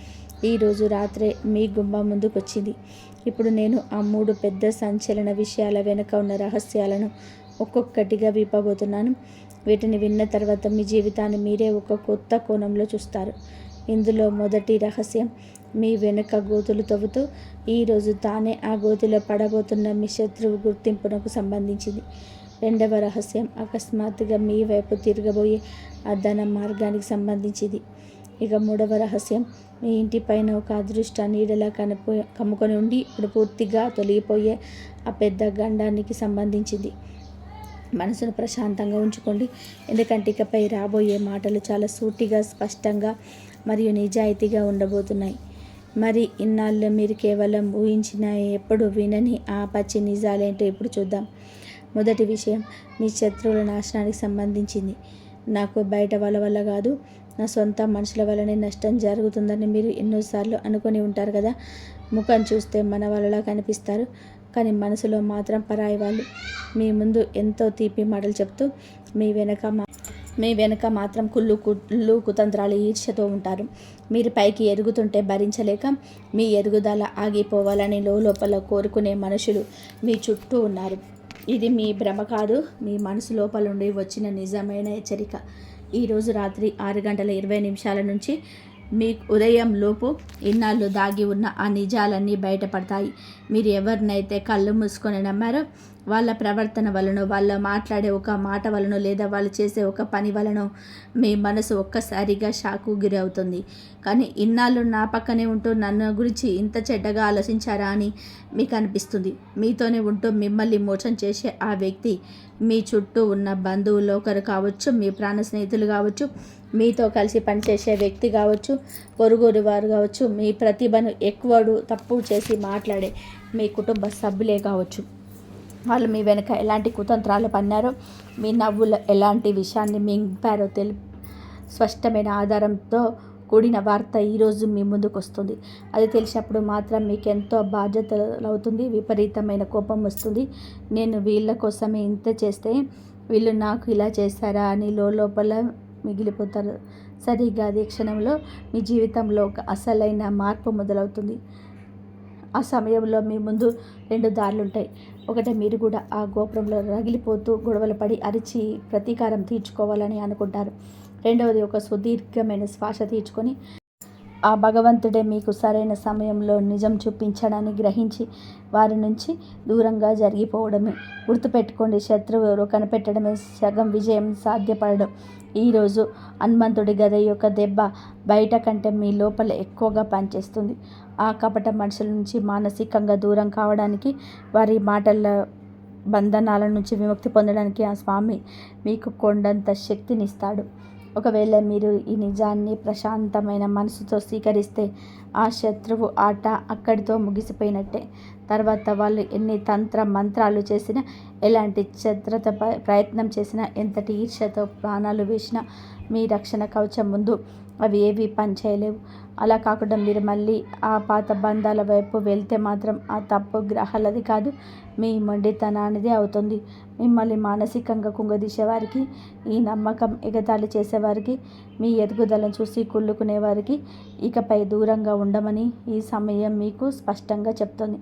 ఈరోజు రాత్రే మీ గుమ్మం ముందుకు వచ్చింది. ఇప్పుడు నేను ఆ మూడు పెద్ద సంచలన విషయాల వెనుక ఉన్న రహస్యాలను ఒక్కొక్కటిగా విప్పబోతున్నాను. వీటిని విన్న తర్వాత మీ జీవితాన్ని మీరే ఒక కొత్త కోణంలో చూస్తారు. ఇందులో మొదటి రహస్యం మీ వెనుక గోతులు తవ్వుతూ ఈరోజు తానే ఆ గోతిలో పడబోతున్న మీ శత్రువు గుర్తింపునకు సంబంధించింది. రెండవ రహస్యం అకస్మాత్తుగా మీ వైపు తిరగబోయే ఆ ధన మార్గానికి సంబంధించింది. ఇక మూడవ రహస్యం మీ ఇంటి పైన ఒక అదృష్ట నీడలా కమ్ముకొని ఉండి ఇప్పుడు పూర్తిగా తొలగిపోయే ఆ పెద్ద గండానికి సంబంధించింది. మనసును ప్రశాంతంగా ఉంచుకోండి, ఎందుకంటే ఇకపై రాబోయే మాటలు చాలా సూటిగా, స్పష్టంగా మరియు నిజాయితీగా ఉండబోతున్నాయి. మరి ఇన్నాళ్ళు మీరు కేవలం ఊహించిన, ఎప్పుడు వినని ఆ పచ్చి నిజాలేంటో ఇప్పుడు చూద్దాం. మొదటి విషయం మీ శత్రువుల నాశనానికి సంబంధించింది. నాకు బయట వాళ్ళ వల్ల కాదు, నా సొంత మనుషుల వల్లనే నష్టం జరుగుతుందని మీరు ఎన్నోసార్లు అనుకొని ఉంటారు కదా. ముఖం చూస్తే మన వాళ్ళలా కనిపిస్తారు, కానీ మనసులో మాత్రం పరాయి వాళ్ళు. మీ ముందు ఎంతో తీపి మాటలు చెప్తూ మీ వెనక మీ వెనుక మాత్రం కుళ్ళు కుతంత్రాలు ఈర్ష్యతో ఉంటారు. మీరు పైకి ఎదుగుతుంటే భరించలేక మీ ఎదుగుదల ఆగిపోవాలని లోపల కోరుకునే మనుషులు మీ చుట్టూ ఉన్నారు. ఇది మీ భ్రమ కాదు, మీ మనసు లోపల నుండి వచ్చిన నిజమైన హెచ్చరిక. ఈరోజు రాత్రి 6:20 నుంచి మీ ఉదయం లోపు ఇన్నాళ్ళు దాగి ఉన్న ఆ నిజాలన్నీ బయటపడతాయి. మీరు ఎవరినైతే కళ్ళు మూసుకొని నమ్మారో వాళ్ళ ప్రవర్తన వలన, వాళ్ళ మాట్లాడే ఒక మాట వలన, లేదా వాళ్ళు చేసే ఒక పని వలన మీ మనసు ఒక్కసారిగా షాకు గురవుతుంది. కానీ ఇన్నాళ్ళు నా పక్కనే ఉంటూ నన్ను గురించి ఇంత చెడ్డగా ఆలోచించారా అని మీకు అనిపిస్తుంది. మీతోనే ఉంటూ మిమ్మల్ని మోసం చేసే ఆ వ్యక్తి మీ చుట్టూ ఉన్న బంధువులు ఒకరు కావచ్చు, మీ ప్రాణ స్నేహితులు కావచ్చు, మీతో కలిసి పనిచేసే వ్యక్తి కావచ్చు, పొరుగురు వారు కావచ్చు, మీ ప్రతిభను ఎక్కువడు తప్పు చేసి మాట్లాడే మీ కుటుంబ సభ్యులే కావచ్చు. వాళ్ళు మీ వెనుక ఎలాంటి కుతంత్రాలు పన్నారో, మీ నవ్వులు ఎలాంటి విషయాన్ని మింపారో స్పష్టమైన ఆధారంతో కూడిన వార్త ఈరోజు మీ ముందుకు వస్తుంది. అది తెలిసినప్పుడు మాత్రం మీకు ఎంతో బాధ్యతలు అవుతుంది, విపరీతమైన కోపం వస్తుంది. నేను వీళ్ళ కోసమే ఇంత చేస్తే వీళ్ళు నాకు ఇలా చేశారా అని లోపల మిగిలిపోతారు. సరిగ్గా అదే క్షణంలో మీ జీవితంలో ఒక అసలైన మార్పు మొదలవుతుంది. ఆ సమయంలో మీ ముందు 2 దారులుంటాయి. ఒకటి, మీరు కూడా ఆ గోపురంలో రగిలిపోతూ గొడవలు పడి అరిచి ప్రతీకారం తీర్చుకోవాలని అనుకుంటారు. రెండవది, ఒక సుదీర్ఘమైన శ్వాస తీర్చుకొని ఆ భగవంతుడే మీకు సరైన సమయంలో నిజం చూపించడాన్ని గ్రహించి వారి నుంచి దూరంగా జరిగిపోవడమే. గుర్తుపెట్టుకోండి, శత్రువు ఎవరో కనిపెట్టడమే సగం విజయం సాధ్యపడడం. ఈరోజు హనుమంతుడి గద యొక్క దెబ్బ బయట కంటే మీ లోపల ఎక్కువగా పనిచేస్తుంది. ఆ కపట మనుషుల నుంచి మానసికంగా దూరం కావడానికి, వారి మాటల బంధనాల నుంచి విముక్తి పొందడానికి ఆ స్వామి మీకు కొండంత శక్తినిస్తాడు. ఒకవేళ మీరు ఈ నిజాన్ని ప్రశాంతమైన మనసుతో స్వీకరిస్తే ఆ శత్రువు ఆట అక్కడితో ముగిసిపోయినట్టే. తర్వాత వాళ్ళు ఎన్ని తంత్ర మంత్రాలు చేసినా, ఎలాంటి ఛత్రత ప్రయత్నం చేసినా, ఎంతటి ఈర్ష్యతో ప్రాణాలు వేసినా మీ రక్షణ కవచం ముందు అవి ఏవి పనిచేయలేవు. అలా కాకుండా మీరు మళ్ళీ ఆ పాత బంధాల వైపు వెళ్తే మాత్రం ఆ తప్పు గ్రహాలది కాదు, మీ మొండితనానిదే అవుతుంది. మిమ్మల్ని మానసికంగా కుంగదీసేవారికి, ఈ నమ్మకం ఎగతాళి చేసేవారికి, మీ ఎదుగుదలను చూసి కుళ్ళుకునేవారికి ఇకపై దూరంగా ఉండమని ఈ సమయం మీకు స్పష్టంగా చెప్తుంది.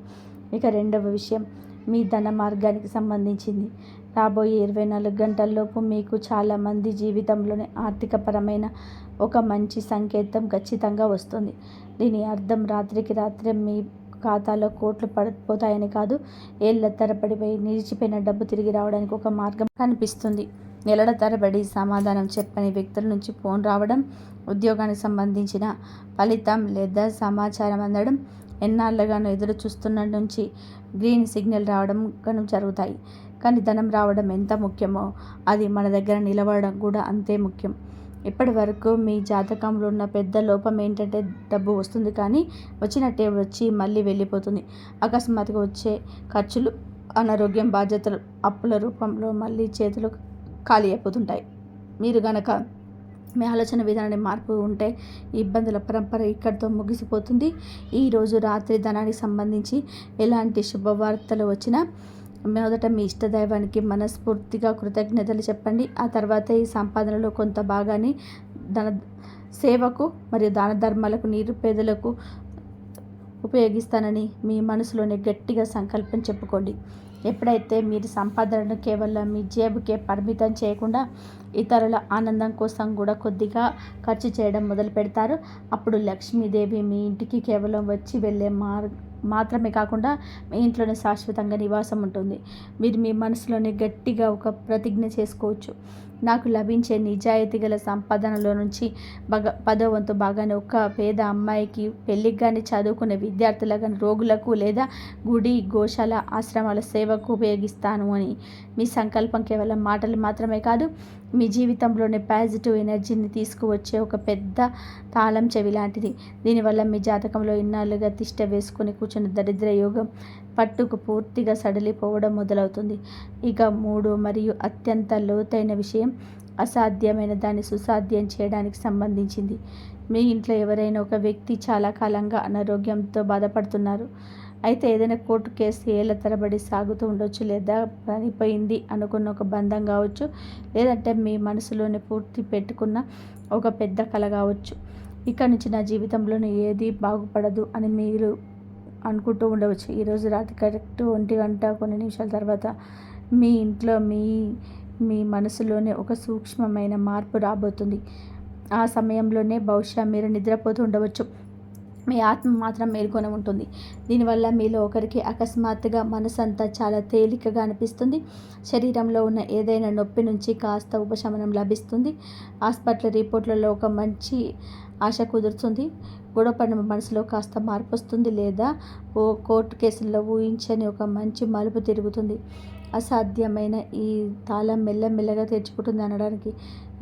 ఇక రెండవ విషయం మీ ధన మార్గానికి సంబంధించింది. రాబోయే 24 గంటల్లోపు మీకు చాలామంది జీవితంలోనే ఆర్థికపరమైన ఒక మంచి సంకేతం ఖచ్చితంగా వస్తుంది. దీని అర్థం రాత్రికి రాత్రే మీ ఖాతాలో కోట్లు పడిపోతాయని కాదు, ఏళ్ల తరబడి నిలిచిపోయిన డబ్బు తిరిగి రావడానికి ఒక మార్గం కనిపిస్తుంది. నెలల తరబడి సమాధానం చెప్పని వ్యక్తుల నుంచి ఫోన్ రావడం, ఉద్యోగానికి సంబంధించిన ఫలితం లేదా సమాచారం అందడం, ఎన్నాళ్ళుగానో ఎదురు చూస్తున్న నుంచి గ్రీన్ సిగ్నల్ రావడం జరుగుతాయి. కానీ ధనం రావడం ఎంత ముఖ్యమో అది మన దగ్గర నిలబడడం కూడా అంతే ముఖ్యం. ఇప్పటి వరకు మీ జాతకంలో ఉన్న పెద్ద లోపం ఏంటంటే డబ్బు వస్తుంది కానీ వచ్చినట్టే వచ్చి మళ్ళీ వెళ్ళిపోతుంది. అకస్మాత్తుగా వచ్చే ఖర్చులు, అనారోగ్యం, బాధ్యతలు, అప్పుల రూపంలో మళ్ళీ చేతులు ఖాళీ అయిపోతుంటాయి. మీరు గనక మీ ఆలోచన విధానాన్ని మార్పు ఉంటే ఇబ్బందుల పరంపర ఇక్కడితో ముగిసిపోతుంది. ఈరోజు రాత్రి ధనానికి సంబంధించి ఎలాంటి శుభవార్తలు వచ్చినా మొదట మీ ఇష్టదైవానికి మనస్ఫూర్తిగా కృతజ్ఞతలు చెప్పండి. ఆ తర్వాత ఈ సంపాదనలో కొంత భాగాన్ని ధన సేవకు మరియు దాన ధర్మాలకు, నిరుపేదలకు ఉపయోగిస్తానని మీ మనసులోనే గట్టిగా సంకల్పం చెప్పుకోండి. ఎప్పుడైతే మీరు సంపాదనను కేవలం మీ జేబుకే పరిమితం చేయకుండా ఇతరుల ఆనందం కోసం కూడా కొద్దిగా ఖర్చు చేయడం మొదలు పెడతారో అప్పుడు లక్ష్మీదేవి మీ ఇంటికి కేవలం వచ్చి వెళ్ళే మాత్రమే కాకుండా మీ ఇంట్లోనే శాశ్వతంగా నివాసం ఉంటుంది. మీరు మీ మనసులోనే గట్టిగా ఒక ప్రతిజ్ఞ చేసుకోవచ్చు. నాకు లభించే నిజాయితీ గల సంపాదనలో నుంచి 10వ వంతు భాగాన్ని ఒక పేద అమ్మాయికి, పెళ్ళికి కానీ, చదువుకునే విద్యార్థులకు కానీ, రోగులకు లేదా గుడి, గోశాల, ఆశ్రమాల సేవకు ఉపయోగిస్తాను అని మీ సంకల్పం కేవలం మాటలు మాత్రమే కాదు, మీ జీవితంలోనే పాజిటివ్ ఎనర్జీని తీసుకువచ్చే ఒక పెద్ద తాళం చెవి లాంటిది. దీనివల్ల మీ జాతకంలో ఇన్నాళ్ళుగా తిష్ట వేసుకొని కూర్చున్న దరిద్ర యోగం పట్టుకు పూర్తిగా సడలిపోవడం మొదలవుతుంది. ఇక 3 మరియు అత్యంత లోతైన విషయం అసాధ్యమైన దాన్ని సుసాధ్యం చేయడానికి సంబంధించింది. మీ ఇంట్లో ఎవరైనా ఒక వ్యక్తి చాలా కాలంగా అనారోగ్యంతో బాధపడుతున్నారు. అయితే ఏదైనా కోర్టు కేసు ఏళ్ళ తరబడి సాగుతూ ఉండొచ్చు, లేదా పనిపోయింది అనుకున్న ఒక బంధం కావచ్చు, లేదంటే మీ మనసులోనే పూర్తి పెట్టుకున్న ఒక పెద్ద కళ కావచ్చు. ఇక్కడ నుంచి నా జీవితంలోనే ఏది బాగుపడదు అని మీరు అనుకుంటూ ఉండవచ్చు. ఈరోజు రాత్రి కరెక్ట్ 1 గంట కొన్ని నిమిషాల తర్వాత మీ ఇంట్లో మీ మనసులోనే ఒక సూక్ష్మమైన మార్పు రాబోతుంది. ఆ సమయంలోనే బహుశా మీరు నిద్రపోతూ ఉండవచ్చు, మీ ఆత్మ మాత్రం మేల్కొని ఉంటుంది. దీనివల్ల మీలో ఒకరికి అకస్మాత్తుగా మనసంతా చాలా తేలికగా అనిపిస్తుంది. శరీరంలో ఉన్న ఏదైనా నొప్పి నుంచి కాస్త ఉపశమనం లభిస్తుంది. హాస్పిటల్ రిపోర్ట్లలో ఒక మంచి ఆశ కుదురుతుంది. గొడవపడిన మనసులో కాస్త మార్పు వస్తుంది, లేదా ఓ కోర్టు కేసుల్లో ఊహించని ఒక మంచి మలుపు తిరుగుతుంది. అసాధ్యమైన ఈ తాళం మెల్లమెల్లగా తెరుచుకుంటుంది అనడానికి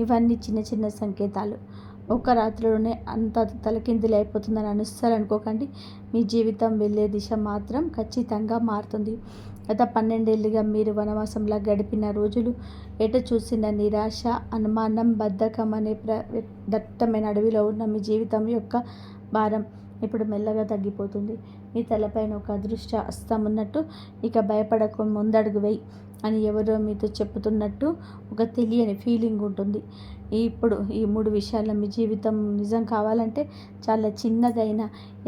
ఇవన్నీ చిన్న చిన్న సంకేతాలు. ఒక రాత్రిలోనే అంత తలకిందులు అయిపోతుందని అస్సలు అనుకోకండి. మీ జీవితం వెళ్ళే దిశ మాత్రం ఖచ్చితంగా మారుతుంది. గత 12 ఏళ్ళుగా మీరు వనవాసంలా గడిపిన రోజులు, ఎటు చూసిన నిరాశ, అనుమానం, బద్ధకం అనే దట్టమైన అడవిలో ఉన్న మీ జీవితం యొక్క భారం ఇప్పుడు మెల్లగా తగ్గిపోతుంది. మీ తలపైన ఒక అదృష్ట హస్తం ఉన్నట్టు, ఇక భయపడకు, ముందడుగు వేయి అని ఎవరో మీతో చెప్తున్నట్టు ఒక తెలియని ఫీలింగ్ ఉంటుంది. ఇప్పుడు ఈ 3 విషయాల్లో మీ జీవితం నిజం కావాలంటే చాలా చిన్నదైన,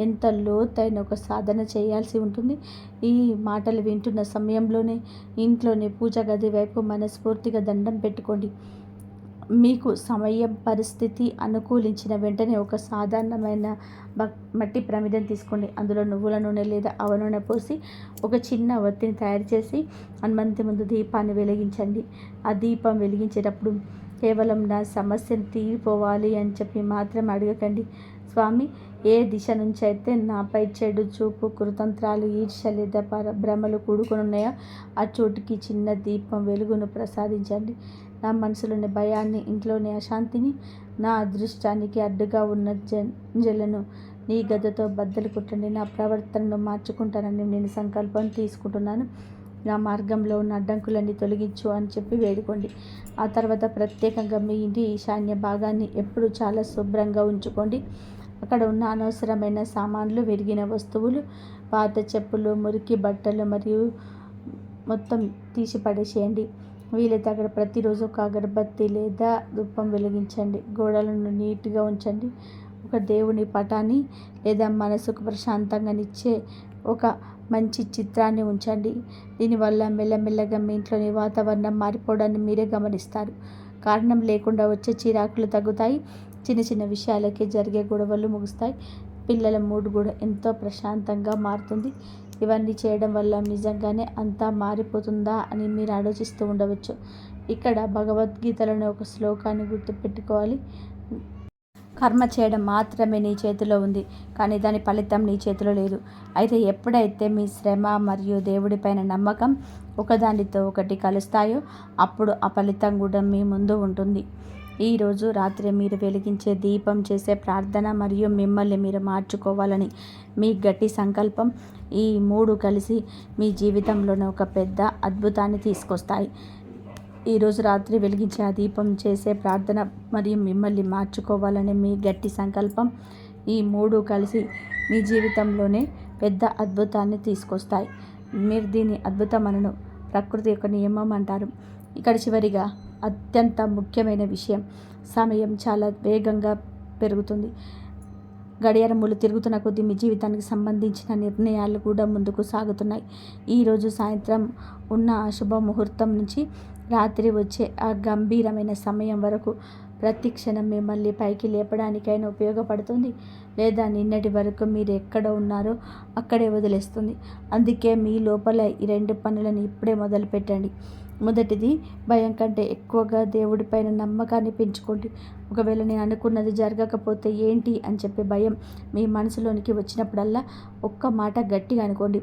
ఎంత లోతైన ఒక సాధన చేయాల్సి ఉంటుంది. ఈ మాటలు వింటున్న సమయంలోనే ఇంట్లోని పూజ గది వైపు మనస్ఫూర్తిగా దండం పెట్టుకోండి. మీకు సమయం, పరిస్థితి అనుకూలించిన వెంటనే ఒక సాధారణమైన మట్టి ప్రమిదం తీసుకోండి. అందులో నువ్వుల నూనె లేదా ఆవ నూనె పోసి ఒక చిన్న ఒత్తిని తయారు చేసి హనుమంతుని ముందు దీపాన్ని వెలిగించండి. ఆ దీపం వెలిగించేటప్పుడు కేవలం నా సమస్యను తీరిపోవాలి అని చెప్పి మాత్రం అడగకండి. స్వామి, ఏ దిశ నుంచి అయితే నాపై చెడు చూపు, కుతంత్రాలు, ఈర్ష్య లేదా భ్రమలు కూడుకొని ఉన్నాయో ఆ చోటుకి చిన్న దీపం వెలుగును ప్రసాదించండి. నా మనసులోని భయాన్ని, ఇంట్లోని అశాంతిని, నా అదృష్టానికి అడ్డుగా ఉన్న జలను నీ గదతో బద్దలు కొట్టండి. నా ప్రవర్తనను మార్చుకుంటానని నేను సంకల్పం తీసుకుంటున్నాను. నా మార్గంలో ఉన్న అడ్డంకులన్నీ తొలగించు అని చెప్పి వేడుకోండి. ఆ తర్వాత ప్రత్యేకంగా మీ ఇంటి ఈశాన్య భాగాన్ని ఎప్పుడు చాలా శుభ్రంగా ఉంచుకోండి. అక్కడ ఉన్న అనవసరమైన సామాన్లు, విరిగిన వస్తువులు, పాత చెప్పులు, మురికి బట్టలు మరియు మొత్తం తీసి పడేసేయండి. వీలైతే అక్కడ ప్రతిరోజు ఒక అగరబత్తి లేదా ధూపం వెలిగించండి. గోడలను నీట్గా ఉంచండి. ఒక దేవుని పటాన్ని లేదా మనసుకు ప్రశాంతంగానిచ్చే ఒక మంచి చిత్రాన్ని ఉంచండి. దీనివల్ల మెల్లమెల్లగా మీ ఇంట్లోని వాతావరణం మారిపోవడాన్ని మీరే గమనిస్తారు. కారణం లేకుండా వచ్చే చిరాకులు తగ్గుతాయి. చిన్న చిన్న విషయాలకే జరిగే గొడవలు ముగుస్తాయి. పిల్లల మూడ్ కూడా ఎంతో ప్రశాంతంగా మారుతుంది. ఇవన్నీ చేయడం వల్ల నిజంగానే అంతా మారిపోతుందా అని మీరు ఆలోచిస్తూ ఉండవచ్చు. ఇక్కడ భగవద్గీతలోని ఒక శ్లోకాన్ని గుర్తుపెట్టుకోవాలి. కర్మ చేయడం మాత్రమే నీ చేతిలో ఉంది, కానీ దాని ఫలితం నీ చేతిలో లేదు. అయితే ఎప్పుడైతే మీ శ్రమ మరియు దేవుడిపైన నమ్మకం ఒకదానితో ఒకటి కలుస్తాయో అప్పుడు ఆ ఫలితం కూడా మీ ముందు ఉంటుంది. ఈరోజు రాత్రి మీరు వెలిగించే దీపం, చేసే ప్రార్థన మరియు మిమ్మల్ని మీరు మార్చుకోవాలని మీ గట్టి సంకల్పం, ఈ 3 కలిసి మీ జీవితంలోనే ఒక పెద్ద అద్భుతాన్ని తీసుకొస్తాయి. ఈరోజు రాత్రి వెలిగించే ఆ దీపం, చేసే ప్రార్థన మరియు మిమ్మల్ని మార్చుకోవాలనే మీ గట్టి సంకల్పం, ఈ 3 కలిసి మీ జీవితంలోనే పెద్ద అద్భుతాన్ని తీసుకొస్తాయి. మీరు దీన్ని అద్భుతం అనను, ప్రకృతి యొక్క నియమం అంటారు. ఇక్కడ చివరిగా అత్యంత ముఖ్యమైన విషయం, సమయం చాలా వేగంగా పెరుగుతుంది. గడియారములు తిరుగుతున్న కొద్దీ మీ జీవితానికి సంబంధించిన నిర్ణయాలు కూడా ముందుకు సాగుతున్నాయి. ఈరోజు సాయంత్రం ఉన్న ఆ శుభ ముహూర్తం నుంచి రాత్రి వచ్చే ఆ గంభీరమైన సమయం వరకు ప్రతి క్షణం మిమ్మల్ని పైకి లేపడానికైనా ఉపయోగపడుతుంది, లేదా నిన్నటి వరకు మీరు ఎక్కడ ఉన్నారో అక్కడే వదిలేస్తుంది. అందుకే మీ లోపల ఈ 2 పనులను ఇప్పుడే మొదలు పెట్టండి. మొదటిది, భయం కంటే ఎక్కువగా దేవుడిపైన నమ్మకాన్ని పెంచుకోండి. ఒకవేళ నేను అనుకున్నది జరగకపోతే ఏంటి అని చెప్పే భయం మీ మనసులోనికి వచ్చినప్పుడల్లా ఒక్క మాట గట్టిగా అనుకోండి,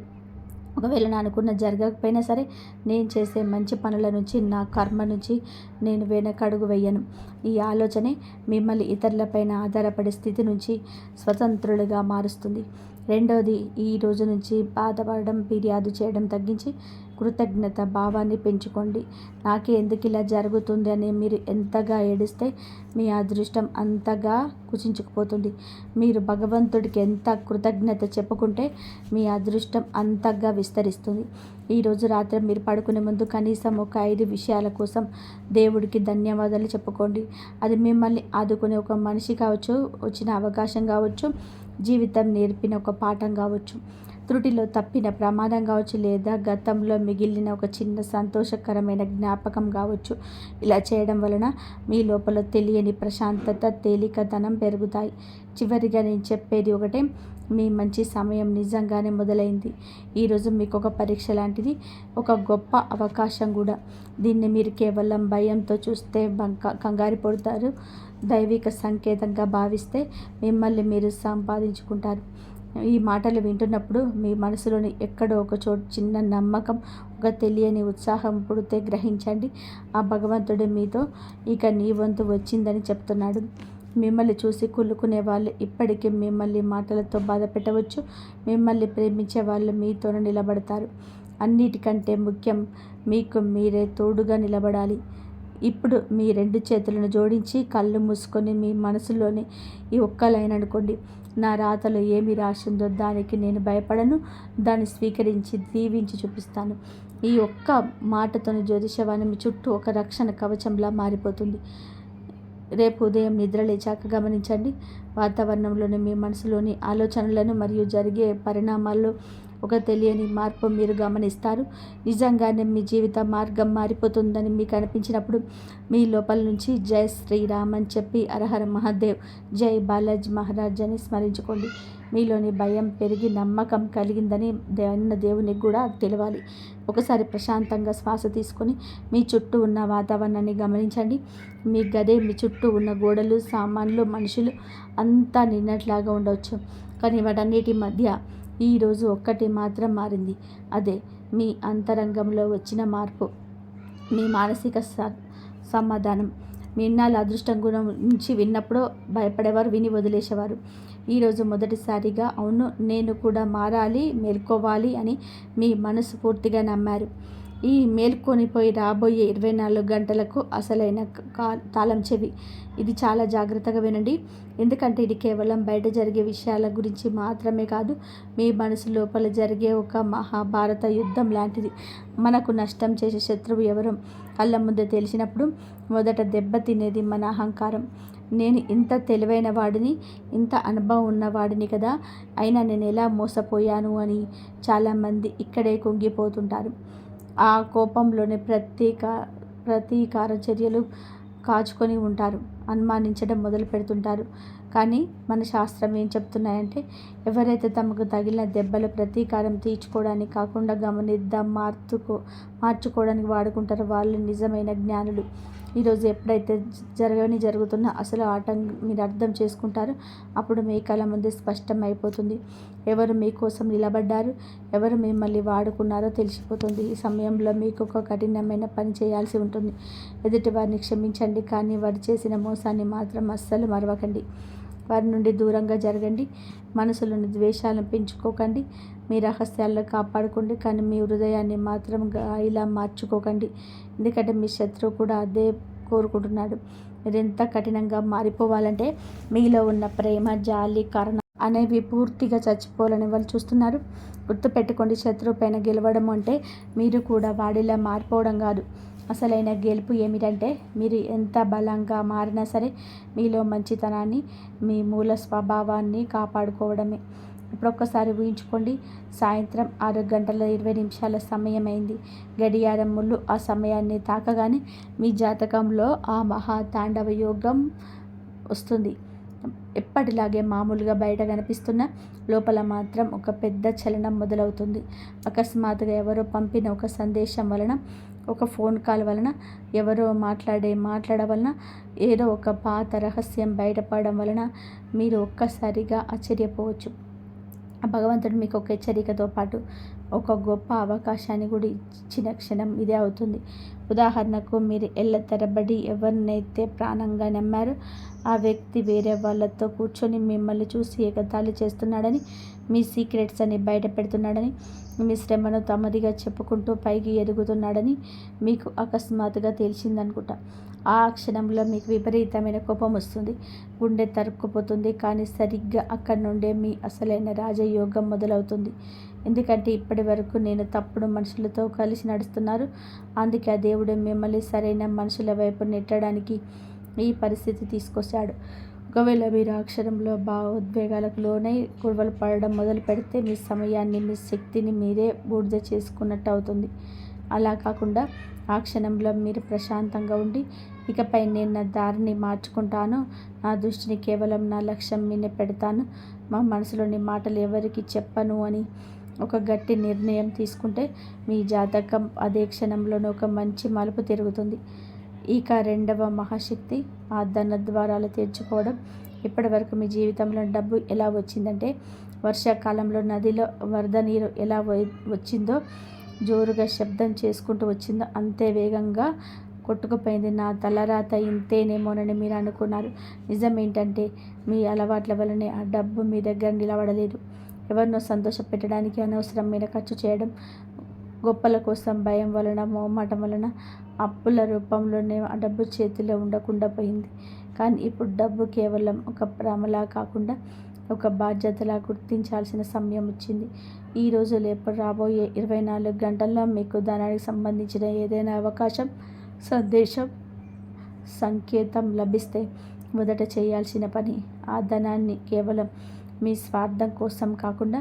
ఒకవేళ నేను అనుకున్నది జరగకపోయినా సరే నేను చేసే మంచి పనుల నుంచి, నా కర్మ నుంచి నేను వెనకడుగు వేయను. ఈ ఆలోచనే మిమ్మల్ని ఇతరులపైన ఆధారపడే స్థితి నుంచి స్వతంత్రులుగా మారుస్తుంది. రెండవది, ఈ రోజు నుంచి బాధపడడం, ఫిర్యాదు చేయడం తగ్గించి కృతజ్ఞత భావాన్ని పెంచుకోండి. నాకే ఎందుకు ఇలా జరుగుతుంది అని మీరు ఎంతగా ఏడిస్తే మీ అదృష్టం అంతగా కుచించుకుపోతుంది. మీరు భగవంతుడికి ఎంత కృతజ్ఞత చెప్పుకుంటే మీ అదృష్టం అంతగా విస్తరిస్తుంది. ఈరోజు రాత్రి మీరు పడుకునే ముందు కనీసం ఒక 5 విషయాల కోసం దేవుడికి ధన్యవాదాలు చెప్పుకోండి. అది మిమ్మల్ని ఆదుకునే ఒక మనిషి కావచ్చు, వచ్చిన అవకాశం కావచ్చు, జీవితం నేర్పిన ఒక పాఠం కావచ్చు, త్రుటిలో తప్పిన ప్రమాదం కావచ్చు, లేదా గతంలో మిగిలిన ఒక చిన్న సంతోషకరమైన జ్ఞాపకం కావచ్చు. ఇలా చేయడం వలన మీ లోపల తెలియని ప్రశాంతత, తేలికతనం పెరుగుతాయి. చివరిగా నేను చెప్పేది ఒకటే, మీ మంచి సమయం నిజంగానే మొదలైంది. ఈరోజు మీకు ఒక పరీక్ష లాంటిది, ఒక గొప్ప అవకాశం కూడా. దీన్ని మీరు కేవలం భయంతో చూస్తే కంగారు పడతారు. దైవిక సంకేతంగా భావిస్తే మిమ్మల్ని మీరు సంపాదించుకుంటారు. ఈ మాటలు వింటున్నప్పుడు మీ మనసులోని ఎక్కడో ఒక చోటు చిన్న నమ్మకం, ఒక తెలియని ఉత్సాహం పుడితే గ్రహించండి. ఆ భగవంతుడు మీతో ఇక నీ వంతు వచ్చిందని చెప్తున్నాడు. మిమ్మల్ని చూసి కుళ్ళుకునే వాళ్ళు ఇప్పటికీ మిమ్మల్ని మాటలతో బాధ పెట్టవచ్చు. మిమ్మల్ని ప్రేమించే వాళ్ళు మీతోనే నిలబడతారు. అన్నిటికంటే ముఖ్యం, మీకు మీరే తోడుగా నిలబడాలి. ఇప్పుడు మీ 2 చేతులను జోడించి కళ్ళు మూసుకొని మీ మనసులోని ఈ ఒక్క లైన్ అనుకోండి. నా రాతలో ఏమి రాసిందో దానికి నేను భయపడను, దాన్ని స్వీకరించి దీవించి చూపిస్తాను. ఈ ఒక్క మాటతోని జ్యోతిషవాణి మీ చుట్టూ ఒక రక్షణ కవచంలా మారిపోతుంది. రేపు ఉదయం నిద్ర లేచాక గమనించండి. వాతావరణంలోని మీ మనసులోని ఆలోచనలను మరియు జరిగే పరిణామాల్లో ఒక తెలియని మార్పు మీరు గమనిస్తారు. నిజంగానే మీ జీవిత మార్గం మారిపోతుందని మీకు అనిపించినప్పుడు మీ లోపల నుంచి జై శ్రీరామ్ అని చెప్పి హరహర మహాదేవ్, జై బాలాజీ మహారాజ్ అని స్మరించుకోండి. మీలోని భయం పెరిగి నమ్మకం కలిగిందని దేవునికి కూడా తెలవాలి. ఒకసారి ప్రశాంతంగా శ్వాస తీసుకొని మీ చుట్టూ ఉన్న వాతావరణాన్ని గమనించండి. మీ గదే, మీ చుట్టూ ఉన్న గోడలు, సామాన్లు, మనుషులు అంతా నిన్నట్లాగా ఉండవచ్చు. కానీ వాటన్నిటి మధ్య ఈరోజు ఒక్కటి మాత్రం మారింది. అదే మీ అంతరంగంలో వచ్చిన మార్పు, మీ మానసిక సమాధానం. మీ ఇన్నాళ్ళ అదృష్టం గురించి విన్నప్పుడు భయపడేవారు, విని వదిలేసేవారు. ఈరోజు మొదటిసారిగా అవును నేను కూడా మారాలి, మేల్కోవాలి అని మీ మనసు పూర్తిగా నమ్మారు. ఈ మేల్కొనిపోయి రాబోయే 24 గంటలకు అసలైన తాళం చెవి. ఇది చాలా జాగ్రత్తగా వినండి. ఎందుకంటే ఇది కేవలం బయట జరిగే విషయాల గురించి మాత్రమే కాదు, మీ మనసు లోపల జరిగే ఒక మహాభారత యుద్ధం లాంటిది. మనకు నష్టం చేసే శత్రువు ఎవరో కళ్ళ ముందే తెలిసినప్పుడు మొదట దెబ్బ తినేది మన అహంకారం. నేను ఇంత తెలివైన వాడిని, ఇంత అనుభవం ఉన్నవాడిని కదా, అయినా నేను ఎలా మోసపోయాను అని చాలామంది ఇక్కడే కుంగిపోతుంటారు. ఆ కోపంలోనే ప్రతీకార చర్యలు కాచుకొని ఉంటారు, అనుమానించడం మొదలు పెడుతుంటారు. కానీ మన శాస్త్రం ఏం చెప్తున్నాయంటే, ఎవరైతే తమకు తగిలిన దెబ్బల ప్రతీకారం తీర్చుకోవడానికి కాకుండా గమనిద్దాం మార్చుకోవడానికి వాడుకుంటారో వాళ్ళు నిజమైన జ్ఞానులు. ఈరోజు ఎప్పుడైతే జరుగుతున్న అసలు ఆటం మీరు అర్థం చేసుకుంటారో అప్పుడు మీ కళ్ళ ముందే స్పష్టం అయిపోతుంది. ఎవరు మీకోసం నిలబడ్డారు, ఎవరు మిమ్మల్ని వాడుకున్నారో తెలిసిపోతుంది. ఈ సమయంలో మీకు ఒక కఠినమైన పని చేయాల్సి ఉంటుంది. ఎదుటి వారిని క్షమించండి, కానీ వారు చేసిన మోసాన్ని మాత్రం అస్సలు మరవకండి. వారి నుండి దూరంగా జరగండి. మనసులోని ద్వేషాలను పెంచుకోకండి. మీ రహస్యాలను కాపాడుకోండి, కానీ మీ హృదయాన్ని మాత్రం ఇలా మార్చుకోకండి. ఎందుకంటే మీ శత్రువు కూడా అదే కోరుకుంటున్నాడు. మీరు ఎంత కఠినంగా మారిపోవాలంటే మీలో ఉన్న ప్రేమ, జాలి, కరుణ అనేవి పూర్తిగా చచ్చిపోవాలని వాళ్ళు చూస్తున్నారు. గుర్తుపెట్టుకోండి, శత్రువు పైన గెలవడం అంటే మీరు కూడా వాడిలా మారిపోవడం కాదు. అసలైన గెలుపు ఏమిటంటే మీరు ఎంత బలంగా మారినా సరే మీలో మంచితనాన్ని, మీ మూల స్వభావాన్ని కాపాడుకోవడమే. ఇప్పుడు ఒక్కసారి ఊహించుకోండి, సాయంత్రం 6:20 సమయం అయింది. గడియారం ముళ్ళు ఆ సమయాన్ని తాకగానే మీ జాతకంలో ఆ మహా తాండవ యోగం వస్తుంది. ఎప్పటిలాగే మామూలుగా బయట కనిపిస్తున్న లోపల మాత్రం ఒక పెద్ద చలనం మొదలవుతుంది. అకస్మాత్తుగా ఎవరో పంపిన ఒక సందేశం వలన, ఒక ఫోన్ కాల్ వలన, ఎవరో మాట్లాడ వలన, ఏదో ఒక పాత రహస్యం బయటపడడం వలన మీరు ఒక్కసారిగా ఆశ్చర్యపోవచ్చు. భగవంతుడు మీకు ఒక హెచ్చరికతో పాటు ఒక గొప్ప అవకాశాన్ని కూడా ఇచ్చిన క్షణం ఇదే అవుతుంది. ఉదాహరణకు, మీరు ఏళ్ల తరబడి ఎవరినైతే ప్రాణంగా నమ్మారో ఆ వ్యక్తి వేరే వాళ్ళతో కూర్చొని మిమ్మల్ని చూసి ఎగతాళి చేస్తున్నాడని, మీ సీక్రెట్స్ అని బయట పెడుతున్నాడని, మీ శ్రమను తమదిగా చెప్పుకుంటూ పైకి ఎదుగుతున్నాడని మీకు అకస్మాత్తుగా తెలిసిందనుకుంటా. ఆ క్షణంలో మీకు విపరీతమైన కోపం వస్తుంది, గుండె తరుక్కుపోతుంది. కానీ సరిగ్గా అక్కడి నుండే మీ అసలైన రాజయోగం మొదలవుతుంది. ఎందుకంటే ఇప్పటి వరకు నేను తప్పుడు మనుషులతో కలిసి నడుస్తున్నారు. అందుకే ఆ దేవుడు మిమ్మల్ని సరైన మనుషుల వైపు నెట్టడానికి ఈ పరిస్థితి తీసుకొచ్చాడు. ఒకవేళ మీరు ఆ క్షణంలో భావోద్వేగాలకు లోనై గొడవలు పడడం మొదలు పెడితే మీ సమయాన్ని, మీ శక్తిని మీరే బూడిద చేసుకున్నట్టు అవుతుంది. అలా కాకుండా ఆ క్షణంలో మీరు ప్రశాంతంగా ఉండి, ఇకపై నేను నా దారిని మార్చుకుంటాను, నా దృష్టిని కేవలం నా లక్ష్యం మీదే పెడతాను, మా మనసులోని మాటలు ఎవరికి చెప్పను అని ఒక గట్టి నిర్ణయం తీసుకుంటే మీ జాతకం అదే క్షణంలోనే ఒక మంచి మలుపు తిరుగుతుంది. ఇక రెండవ మహాశక్తి ఆ ధన ద్వారాలు తెరుచుకోవడం. ఇప్పటి వరకు మీ జీవితంలో డబ్బు ఎలా వచ్చిందంటే, వర్షాకాలంలో నదిలో వరద నీరు ఎలా వచ్చిందో, జోరుగా శబ్దం చేసుకుంటూ వచ్చిందో అంతే వేగంగా కొట్టుకుపోయింది. నా తలరాత ఇంతేనేమోనని మీరు అనుకున్నారు. నిజం ఏంటంటే, మీ అలవాట్ల వల్లనే ఆ డబ్బు మీ దగ్గర నిలబడలేదు. ఎవరినో సంతోషపెట్టడానికి అనవసరమైన ఖర్చు చేయడం, గొప్పల కోసం భయం వలన, మొహమాటం వలన అప్పుల రూపంలోనే ఆ డబ్బు చేతిలో ఉండకుండా పోయింది. కానీ ఇప్పుడు డబ్బు కేవలం ఒక భ్రమలా కాకుండా ఒక బాధ్యతలా గుర్తించాల్సిన సమయం వచ్చింది. ఈ రోజు లేపు రాబోయే 24 గంటల్లో మీకు ధనానికి సంబంధించిన ఏదైనా అవకాశం, సందేశం, సంకేతం లభిస్తే మొదట చేయాల్సిన పని ఆ ధనాన్ని కేవలం మీ స్వార్థం కోసం కాకుండా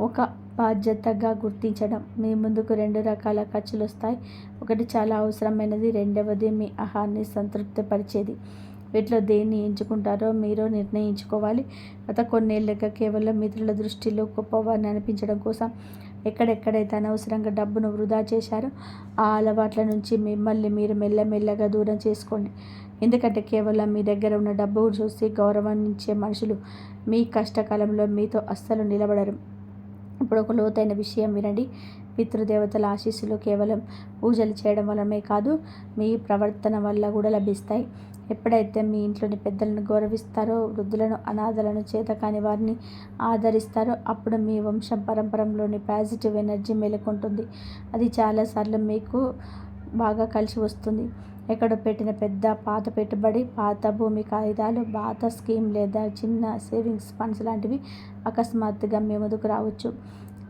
ఒక బాధ్యతగా గుర్తించడం. మీ ముందుకు 2 రకాల ఖర్చులు వస్తాయి. ఒకటి చాలా అవసరమైనది, రెండవది మీ ఆహాన్ని సంతృప్తిపరిచేది. వీటిలో దేన్ని ఎంచుకుంటారో మీరు నిర్ణయించుకోవాలి. గత కొన్నేళ్లుగా కేవలం ఇతరుల దృష్టిలో గొప్పవారిని అనిపించడం కోసం ఎక్కడెక్కడైతే అనవసరంగా డబ్బును వృధా చేశారో ఆ అలవాట్ల నుంచి మిమ్మల్ని మీరు మెల్లమెల్లగా దూరం చేసుకోండి. ఎందుకంటే కేవలం మీ దగ్గర ఉన్న డబ్బు చూసి గౌరవించే మనుషులు మీ కష్టకాలంలో మీతో అస్సలు నిలబడరు. ఇప్పుడు ఒక లోతైన విషయం వినండి. పితృదేవతల ఆశీస్సులు కేవలం పూజలు చేయడం వల్లనే కాదు, మీ ప్రవర్తన వల్ల కూడా లభిస్తాయి. ఎప్పుడైతే మీ ఇంట్లోని పెద్దలను గౌరవిస్తారో, వృద్ధులను, అనాథలను, చేతకాని వారిని ఆదరిస్తారో అప్పుడు మీ వంశం పరంపరలోని పాజిటివ్ ఎనర్జీ మేలుకుంటుంది. అది చాలాసార్లు మీకు బాగా కలిసి వస్తుంది. ఎక్కడో పెట్టిన పెద్ద పాత పెట్టుబడి, పాత భూమి కాగితాలు, పాత స్కీమ్ లేదా చిన్న సేవింగ్స్ ఫండ్స్ లాంటివి అకస్మాత్తుగా మీ ముందుకు రావచ్చు.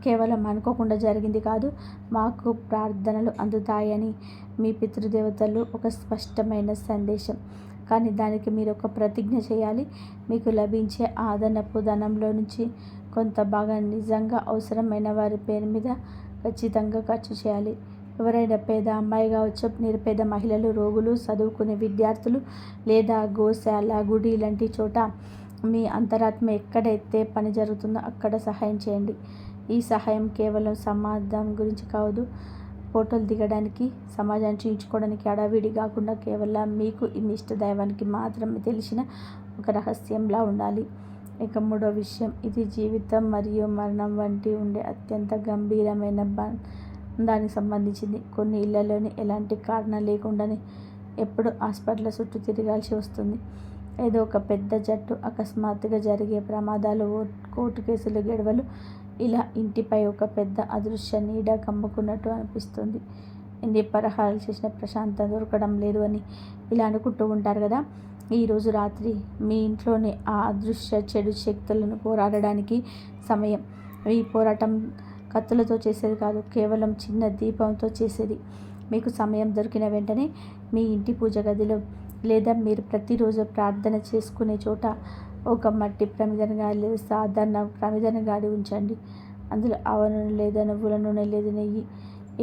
కేవలం అనుకోకుండా జరిగింది కాదు, మాకు ప్రార్థనలు అందుతాయని మీ పితృదేవతలు ఒక స్పష్టమైన సందేశం. కానీ దానికి మీరు ఒక ప్రతిజ్ఞ చేయాలి. మీకు లభించే అదనపు ధనంలో నుంచి కొంత భాగాన్ని నిజంగా అవసరమైన వారి పేరు మీద ఖచ్చితంగా ఖర్చు చేయాలి. ఎవరైనా పేద అమ్మాయి కావచ్చు, నిరుపేద మహిళలు, రోగులు, చదువుకునే విద్యార్థులు లేదా గోశాల, గుడి లాంటి చోట మీ అంతరాత్మ ఎక్కడైతే పని జరుగుతుందో అక్కడ సహాయం చేయండి. ఈ సహాయం కేవలం సమాజం గురించి కాదు, ఫోటోలు దిగడానికి, సమాజాన్ని చూయించుకోవడానికి హడావిడి కాకుండా కేవలం మీకు మీ ఇష్ట దైవానికి మాత్రమే తెలిసిన ఒక రహస్యంలా ఉండాలి. ఇక మూడో విషయం, ఇది జీవితం మరియు మరణం వంటి ఉండే అత్యంత గంభీరమైన దానికి సంబంధించింది. కొన్ని ఇళ్లలోని ఎలాంటి కారణం లేకుండానే ఎప్పుడు హాస్పిటల్ చుట్టూ తిరగాల్సి వస్తుంది. ఏదో ఒక పెద్ద జట్టు, అకస్మాత్తుగా జరిగే ప్రమాదాలు, కోర్టు కేసులు, గొడవలు, ఇలా ఇంటిపై ఒక పెద్ద అదృశ్య నీడ కమ్ముకున్నట్టు అనిపిస్తుంది. ఎన్ని పరిహారాలు చేసినా ప్రశాంతత దొరకడం లేదు అని ఇలా అనుకుంటూ ఉంటారు కదా. ఈరోజు రాత్రి మీ ఇంట్లోనే ఆ అదృశ్య చెడు శక్తులను పోరాడడానికి సమయం. ఈ పోరాటం కత్తులతో చేసేది కాదు, కేవలం చిన్న దీపంతో చేసేది. మీకు సమయం దొరికిన వెంటనే మీ ఇంటి పూజ గదిలో లేదా మీరు ప్రతిరోజు ప్రార్థన చేసుకునే చోట ఒక మట్టి ప్రమిదను గాడి లేదా సాధారణ ప్రమిదను గాడి ఉంచండి. అందులో ఆవ నూనె లేదా నువ్వుల నూనె లేదా నెయ్యి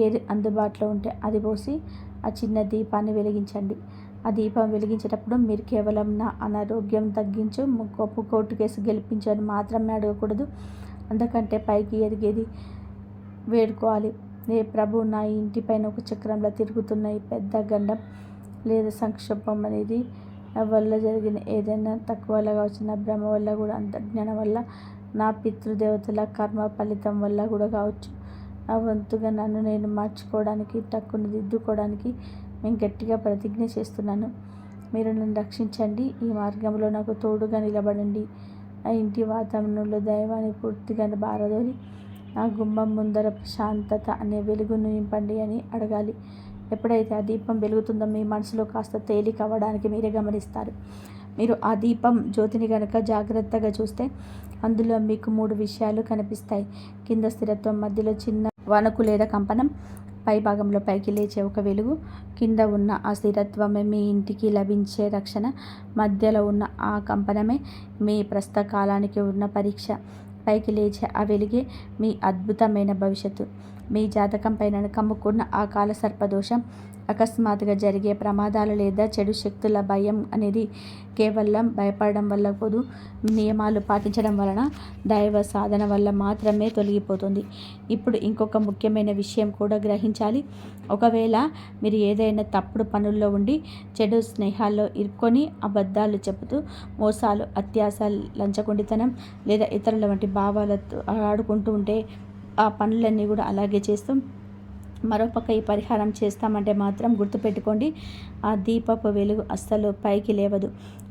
ఏది అందుబాటులో ఉంటే అది పోసి ఆ చిన్న దీపాన్ని వెలిగించండి. ఆ దీపం వెలిగించేటప్పుడు మీరు కేవలం నా అనారోగ్యం తగ్గించు, కోర్టు కేసు గెలిపించు అని మాత్రమే అడగకూడదు. అందుకంటే పైకి ఎదిగేది వేడుకోవాలి. ఏ ప్రభు, నా ఇంటిపైన ఒక చక్రంలో తిరుగుతున్న ఈ పెద్ద గండం లేదా సంక్షోభం అనేది నా వల్ల జరిగిన ఏదైనా తక్కువలా కావచ్చు, నా భ్రమ వల్ల కూడా, అంతజ్ఞానం వల్ల, నా పితృదేవతల కర్మ ఫలితం వల్ల కూడా కావచ్చు. ఆ వంతుగా నన్ను నేను మార్చుకోవడానికి, టక్కును దిద్దుకోవడానికి నేను గట్టిగా ప్రతిజ్ఞ చేస్తున్నాను. మీరు నన్ను రక్షించండి. ఈ మార్గంలో నాకు తోడుగా నిలబడండి. ఆ ఇంటి వాతావరణంలో దైవాన్ని పూర్తిగా బారదోలి ఆ గుమ్మం ముందర ప్రశాంతత అనే వెలుగును నింపండి అని అడగాలి. ఎప్పుడైతే ఆ దీపం వెలుగుతుందో మీ మనసులో కాస్త తేలిక అవ్వడానికి మీరే గమనిస్తారు. మీరు ఆ దీపం జ్యోతిని కనుక జాగ్రత్తగా చూస్తే అందులో మీకు 3 విషయాలు కనిపిస్తాయి. కింద స్థిరత్వం, మధ్యలో చిన్న వణుకు లేదా కంపనం, పై భాగంలో పైకి లేచే ఒక వెలుగు. కింద ఉన్న ఆ స్థిరత్వమే మీ ఇంటికి లభించే రక్షణ, మధ్యలో ఉన్న ఆ కంపనమే మీ ప్రస్తుత కాలానికి ఉన్న పరీక్ష, పైకి లేచే ఆ వెలుగే మీ అద్భుతమైన భవిష్యత్తు. మీ జాతకం పైన కమ్ముకున్న ఆ కాల సర్పదోషం, అకస్మాత్తుగా జరిగే ప్రమాదాలు లేదా చెడు శక్తుల భయం అనేది కేవలం భయపడడం వల్ల పోదు, నియమాలు పాటించడం వలన, దైవ సాధన వల్ల మాత్రమే తొలగిపోతుంది. ఇప్పుడు ఇంకొక ముఖ్యమైన విషయం కూడా గ్రహించాలి. ఒకవేళ మీరు ఏదైనా తప్పుడు పనుల్లో ఉండి, చెడు స్నేహాల్లో ఇరుక్కొని, అబద్ధాలు చెబుతూ, మోసాలు, అత్యాశ, లంచగొండితనం లేదా ఇతరుల వంటి భావాలతో ఆడుకుంటూ ఉంటే, ఆ పనులన్నీ కూడా అలాగే చేస్తూ మరోపక్క ఈ పరిహారం చేస్తామంటే మాత్రం గుర్తుపెట్టుకోండి, ఆ దీపపు వెలుగు అస్సలు పైకి లేవదు.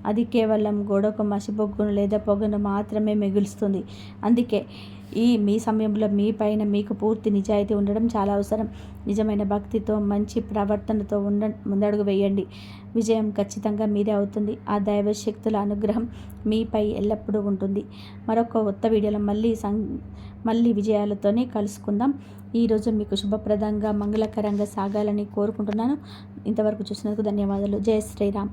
అది కేవలం గోడకు మసిబొగ్గును లేదా పొగను మాత్రమే మిగులుస్తుంది. అందుకే మీ సమయంలో మీ పైన మీకు పూర్తి నిజాయితీ ఉండడం చాలా అవసరం. నిజమైన భక్తితో, మంచి ప్రవర్తనతో ముందడుగు వేయండి. విజయం ఖచ్చితంగా మీదే అవుతుంది. ఆ దైవ శక్తుల అనుగ్రహం మీపై ఎల్లప్పుడూ ఉంటుంది. మరొక కొత్త వీడియోలో మళ్ళీ విజయాలతోనే కలుసుకుందాం. ఈరోజు మీకు శుభప్రదంగా, మంగళకరంగా సాగాలని కోరుకుంటున్నాను. ఇంతవరకు చూసినందుకు ధన్యవాదాలు. జై శ్రీరామ్.